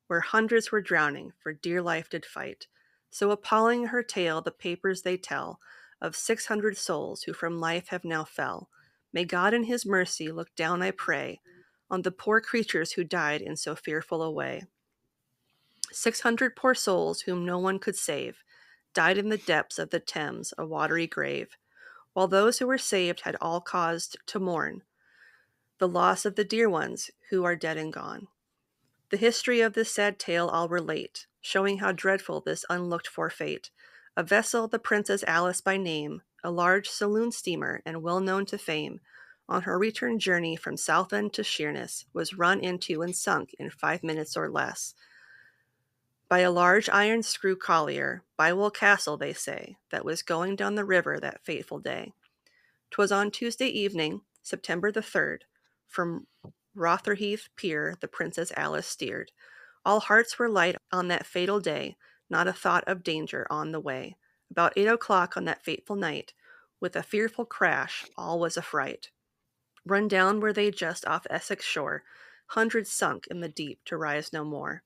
where hundreds were drowning, for dear life did fight. So appalling her tale the papers they tell, of 600 souls who from life have now fell. May God in his mercy look down, I pray, on the poor creatures who died in so fearful a way. 600 poor souls whom no one could save, died in the depths of the Thames, a watery grave, while those who were saved had all cause to mourn the loss of the dear ones who are dead and gone. The history of this sad tale I'll relate, showing how dreadful this unlooked-for fate. A vessel, the Princess Alice by name, a large saloon steamer and well known to fame, on her return journey from Southend to Sheerness, was run into and sunk in 5 minutes or less by a large iron screw collier, Bywell Castle, they say, that was going down the river that fateful day. 'Twas on Tuesday evening, September the 3rd, from Rotherhithe Pier the Princess Alice steered. All hearts were light on that fatal day, not a thought of danger on the way. About 8 o'clock on that fateful night, with a fearful crash, all was affright. Run down were they just off Essex shore, hundreds sunk in the deep to rise no more.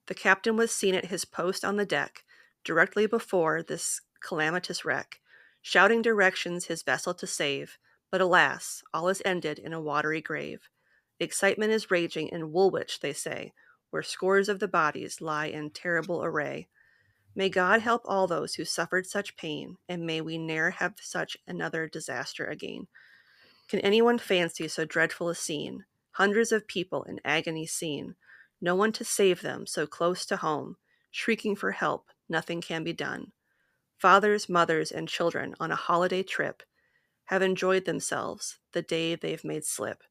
The captain was seen at his post on the deck, directly before this calamitous wreck, shouting directions his vessel to save, but alas, all is ended in a watery grave. Excitement is raging in Woolwich, they say, where scores of the bodies lie in terrible array. May God help all those who suffered such pain, and may we ne'er have such another disaster again. Can anyone fancy so dreadful a scene? Hundreds of people in agony seen, no one to save them, so close to home, shrieking for help, nothing can be done. Fathers, mothers, and children on a holiday trip have enjoyed themselves the day they've made slip.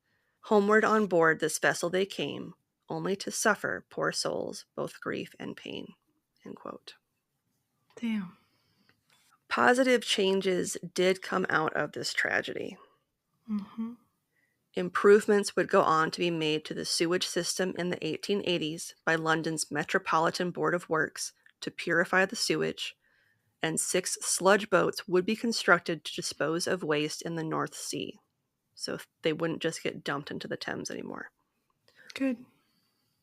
Homeward on board this vessel they came, only to suffer, poor souls, both grief and pain. End quote. Damn. Positive changes did come out of this tragedy. Mm-hmm. Improvements would go on to be made to the sewage system in the 1880s by London's Metropolitan Board of Works to purify the sewage, and 6 sludge boats would be constructed to dispose of waste in the North Sea. So they wouldn't just get dumped into the Thames anymore. Good.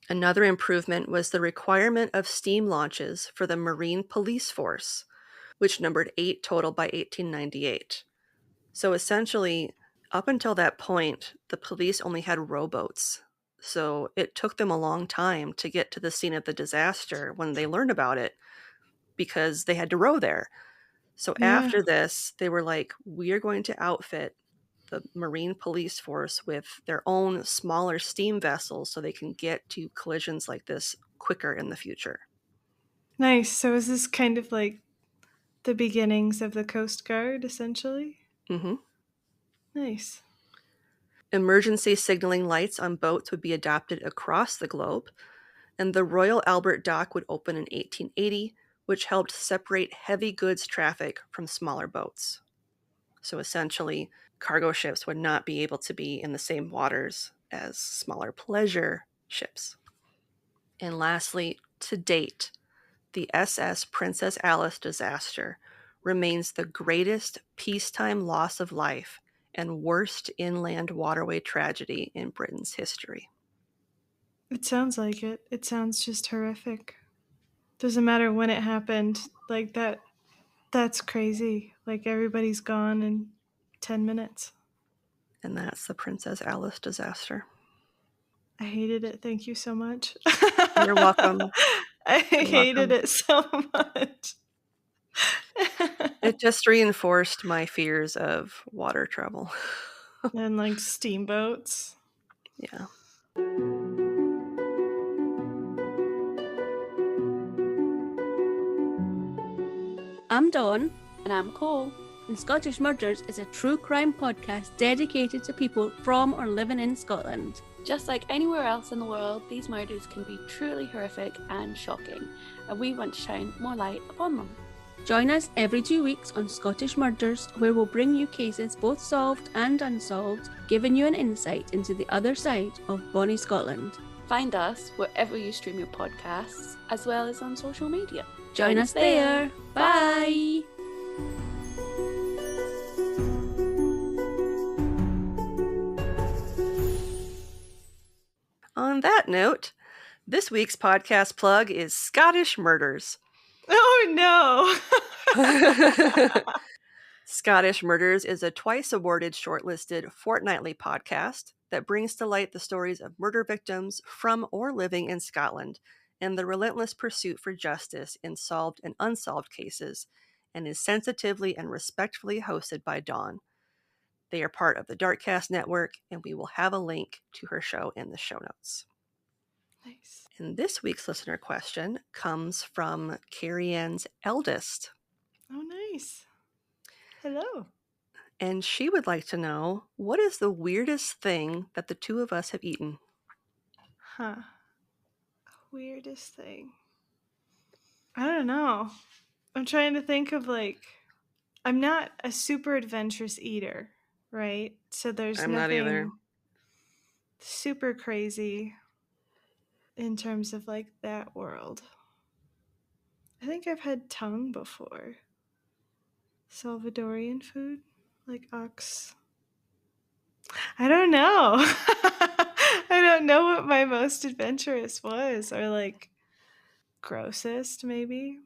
Another improvement was the requirement of steam launches for the Marine Police Force, which numbered 8 total by 1898. So essentially, up until that point, the police only had rowboats. So it took them a long time to get to the scene of the disaster when they learned about it because they had to row there. So Yeah. after this, they were like, we are going to outfit the Marine Police Force with their own smaller steam vessels so they can get to collisions like this quicker in the future. Nice. So is this kind of like the beginnings of the Coast Guard, essentially? Mm-hmm. Nice. Emergency signaling lights on boats would be adopted across the globe, and the Royal Albert Dock would open in 1880, which helped separate heavy goods traffic from smaller boats. So essentially, cargo ships would not be able to be in the same waters as smaller pleasure ships. And lastly, to date, the SS Princess Alice disaster remains the greatest peacetime loss of life and worst inland waterway tragedy in Britain's history. It sounds like it. It sounds just horrific. Doesn't matter when it happened. Like that's crazy. Like everybody's gone in 10 minutes. And that's the Princess Alice disaster. I hated it. Thank you so much. You're welcome. I You're hated welcome. it so much. It just reinforced my fears of water travel. And like steamboats. Yeah. I'm Dawn. And I'm Cole. And Scottish Murders is a true crime podcast dedicated to people from or living in Scotland. Just like anywhere else in the world, these murders can be truly horrific and shocking, and we want to shine more light upon them. Join us every 2 weeks on Scottish Murders, where we'll bring you cases both solved and unsolved, giving you an insight into the other side of bonnie Scotland. Find us wherever you stream your podcasts, as well as on social media. Join us there. Bye. On that note, this week's podcast plug is Scottish Murders. Oh no! Scottish Murders is a twice-awarded shortlisted fortnightly podcast that brings to light the stories of murder victims from or living in Scotland and the relentless pursuit for justice in solved and unsolved cases, and is sensitively and respectfully hosted by Dawn. They are part of the Darkcast network, and we will have a link to her show in the show notes. Nice. And this week's listener question comes from Carrie Ann's eldest. Oh, nice. Hello. And she would like to know, what is the weirdest thing that the two of us have eaten? Huh. Weirdest thing. I don't know. I'm trying to think of I'm not a super adventurous eater, right? So there's I'm not either. nothing super crazy in terms of that world. I think I've had tongue before. Salvadorian food, like ox. I don't know. I don't know what my most adventurous was, or grossest maybe.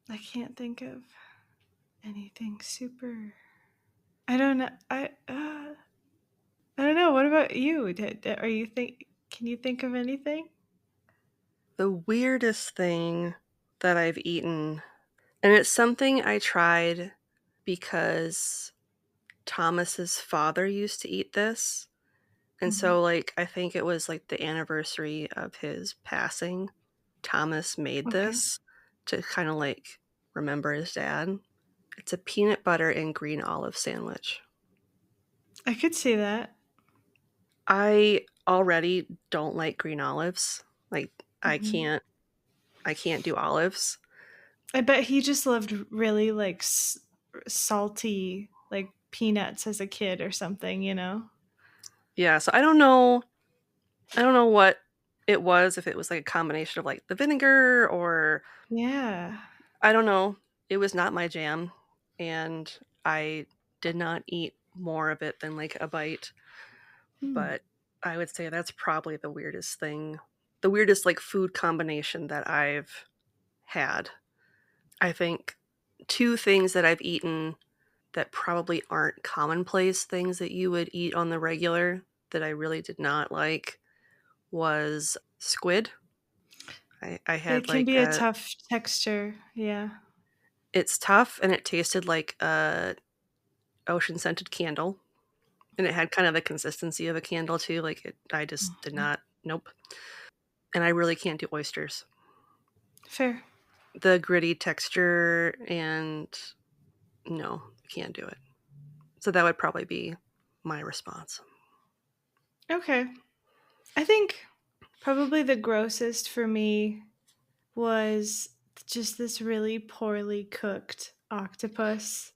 I can't think of anything super. I don't know. I don't know. What about you? Are you Can you think of anything? The weirdest thing that I've eaten, and it's something I tried because Thomas's father used to eat this. And so I think it was the anniversary of his passing. Thomas made this to kind of remember his dad. It's a peanut butter and green olive sandwich. I could see that. I already don't like green olives. I can't do olives. I bet he just loved really salty peanuts as a kid or something, Yeah, so I don't know what it was, if it was a combination of the vinegar or Yeah. I don't know. It was not my jam, and I did not eat more of it than a bite. But I would say that's probably the weirdest thing, the weirdest food combination that I've had. I think two things that I've eaten that probably aren't commonplace things that you would eat on the regular that I really did not like was squid. I had It can be a tough texture. Yeah. It's tough, and it tasted like a ocean scented candle, and it had kind of the consistency of a candle too. I just did not. Nope. And I really can't do oysters. Fair. The gritty texture, and no, can't do it. So that would probably be my response. Okay. I think probably the grossest for me was just this really poorly cooked octopus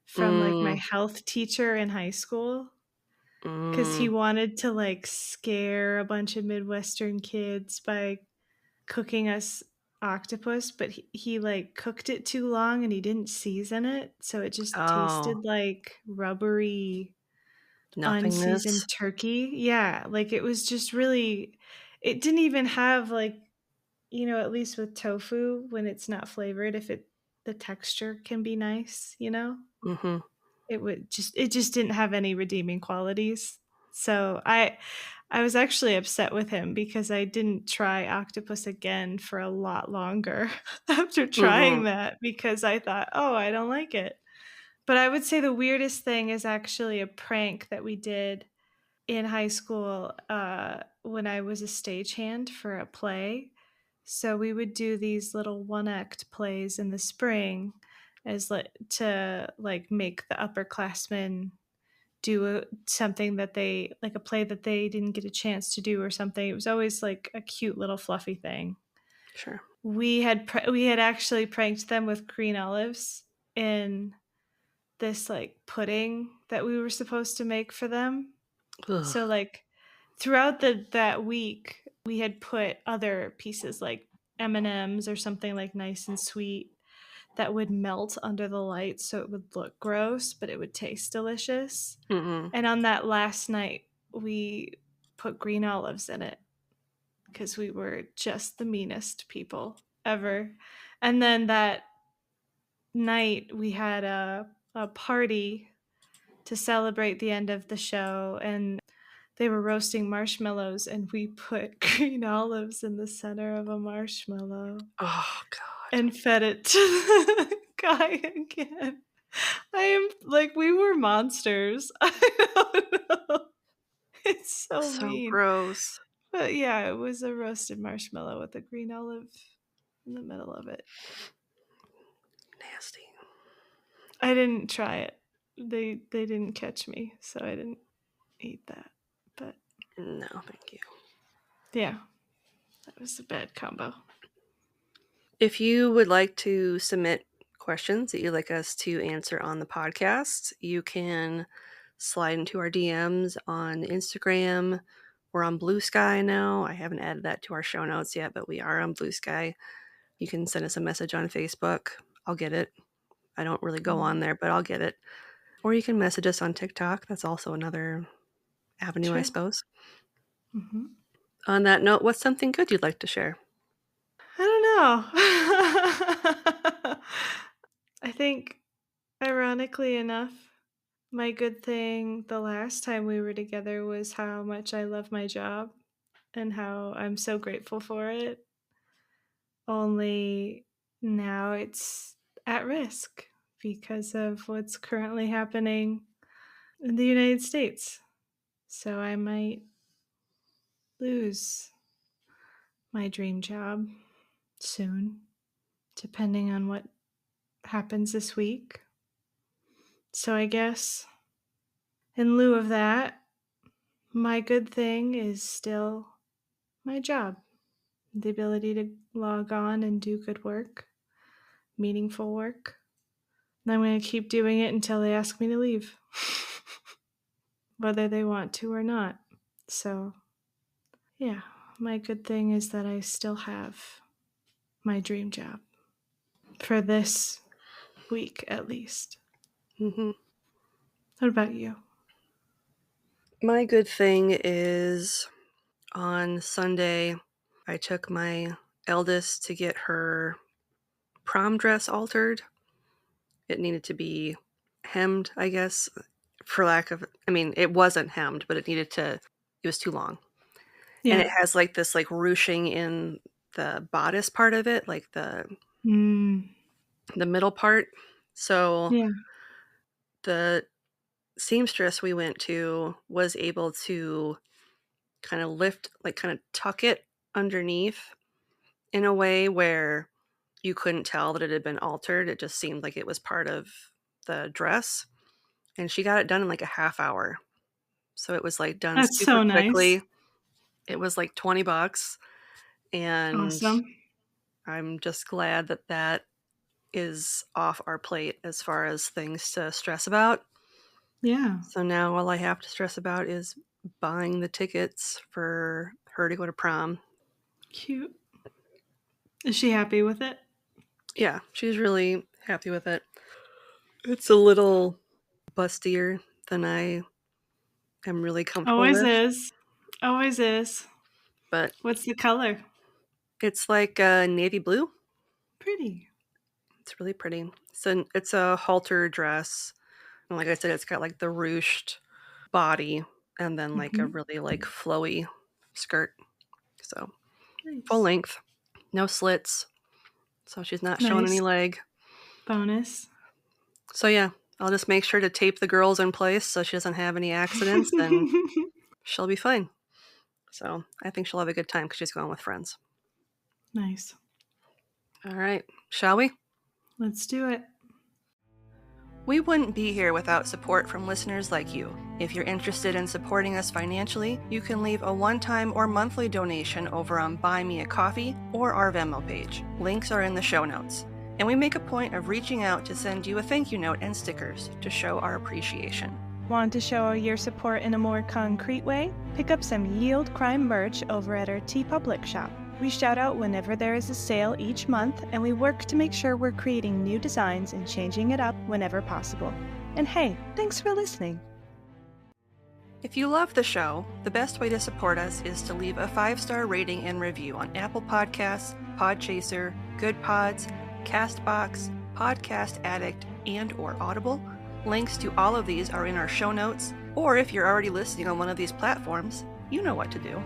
from my health teacher in high school. because he wanted to like scare a bunch of Midwestern kids by cooking us octopus, but he like cooked it too long and he didn't season it, so it just tasted like rubbery nothingness. unseasoned turkey. Yeah, like it was just really, it didn't even have like, you know, at least with tofu when it's not flavored, if it, the texture can be nice, you know. Mm-hmm. It just didn't have any redeeming qualities. So I was actually upset with him because I didn't try octopus again for a lot longer after trying that, because I thought, oh, I don't like it. But I would say the weirdest thing is actually a prank that we did in high school when I was a stagehand for a play. So we would do these little one-act plays in the spring as to like make the upperclassmen do something that they, like a play that they didn't get a chance to do or something. It was always like a cute little fluffy thing. Sure. We had actually pranked them with green olives in this like pudding that we were supposed to make for them. Ugh. So like throughout that week, we had put other pieces like M&Ms or something like nice and sweet that would melt under the light, so it would look gross, but it would taste delicious. And on that last night, we put green olives in it because we were just the meanest people ever. And then that night, we had a party to celebrate the end of the show, and they were roasting marshmallows, and we put green olives in the center of a marshmallow. Oh, God. And fed it to the guy again. I am like, we were monsters. I don't know. It's so mean. Gross. But yeah, it was a roasted marshmallow with a green olive in the middle of it. Nasty. I didn't try it. They didn't catch me, so I didn't eat that. But no, thank you. Yeah, that was a bad combo. If you would like to submit questions that you'd like us to answer on the podcast, you can slide into our DMs on Instagram. We're on Blue Sky now. I haven't added that to our show notes yet, but we are on Blue Sky. You can send us a message on Facebook. I'll get it. I don't really go on there, but I'll get it. Or you can message us on TikTok. That's also another avenue, Sure. I suppose. Mm-hmm. On that note, what's something good you'd like to share? I don't know. I think, ironically enough, my good thing the last time we were together was how much I love my job and how I'm so grateful for it. Only now it's at risk because of what's currently happening in the United States. So I might lose my dream job soon, depending on what happens this week. So I guess in lieu of that, my good thing is still my job. The ability to log on and do good work, meaningful work. And I'm going to keep doing it until they ask me to leave, whether they want to or not. So, yeah, my good thing is that I still have my dream job for this week at least. Mm-hmm. What about you? My good thing is on Sunday, I took my eldest to get her prom dress altered. It needed to be hemmed, I guess, for lack of, it wasn't hemmed, but it was too long. Yeah. And it has like this like ruching in the bodice part of it, like the middle part. So the seamstress we went to was able to kind of tuck it underneath in a way where you couldn't tell that it had been altered. It just seemed like it was part of the dress. And she got it done in like a half hour. So it was like done That's super so quickly. Nice. It was like $20. And awesome. I'm just glad that that is off our plate as far as things to stress about. Yeah. So now all I have to stress about is buying the tickets for her to go to prom. Cute. Is she happy with it? Yeah, she's really happy with it. It's a little bustier than I am really comfortable Always with. is. Always is. But what's the color? It's like navy blue. Pretty. It's really pretty. So it's a halter dress. And like I said, it's got like the ruched body and then like a really like flowy skirt. So nice. Full length, no slits. So she's not showing any leg. Bonus. So yeah, I'll just make sure to tape the girls in place so she doesn't have any accidents and she'll be fine. So I think she'll have a good time because she's going with friends. Nice. All right, shall we? Let's do it. We wouldn't be here without support from listeners like you. If you're interested in supporting us financially, you can leave a one-time or monthly donation over on Buy Me a Coffee or our Venmo page. Links are in the show notes. And we make a point of reaching out to send you a thank you note and stickers to show our appreciation. Want to show your support in a more concrete way? Pick up some Yield Crime merch over at our TeePublic shop. We shout out whenever there is a sale each month, and we work to make sure we're creating new designs and changing it up whenever possible. And hey, thanks for listening. If you love the show, the best way to support us is to leave a 5-star rating and review on Apple Podcasts, Podchaser, Good Pods, CastBox, Podcast Addict, and or Audible. Links to all of these are in our show notes, or if you're already listening on one of these platforms, you know what to do.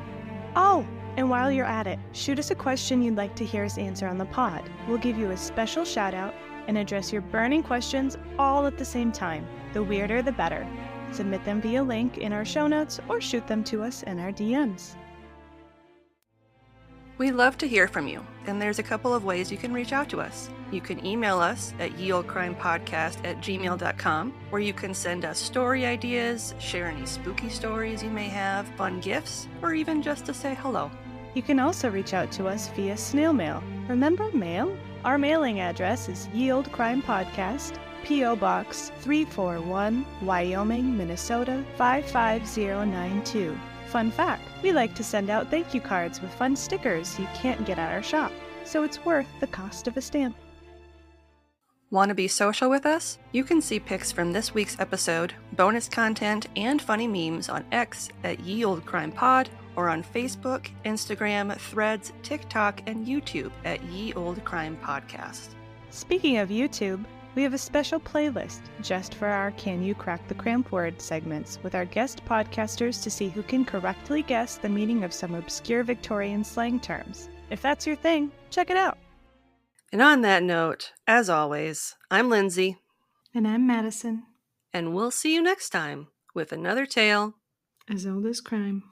Oh, and while you're at it, shoot us a question you'd like to hear us answer on the pod. We'll give you a special shout out and address your burning questions all at the same time. The weirder, the better. Submit them via link in our show notes or shoot them to us in our DMs. We love to hear from you, and there's a couple of ways you can reach out to us. You can email us at yeoldecrimepodcast@gmail.com, where you can send us story ideas, share any spooky stories you may have, fun gifts, or even just to say hello. You can also reach out to us via snail mail. Remember mail? Our mailing address is Yield Crime Podcast, P.O. Box 341, Wyoming, Minnesota 55092. Fun fact, we like to send out thank you cards with fun stickers you can't get at our shop, so it's worth the cost of a stamp. Want to be social with us? You can see pics from this week's episode, bonus content, and funny memes on X at Ye Olde Crime Pod, or on Facebook, Instagram, Threads, TikTok, and YouTube at Ye Olde Crime Podcast. Speaking of YouTube, we have a special playlist just for our Can You Crack the Cramp Word segments with our guest podcasters to see who can correctly guess the meaning of some obscure Victorian slang terms. If that's your thing, check it out. And on that note, as always, I'm Lindsay. And I'm Madison. And we'll see you next time with another tale as old as crime.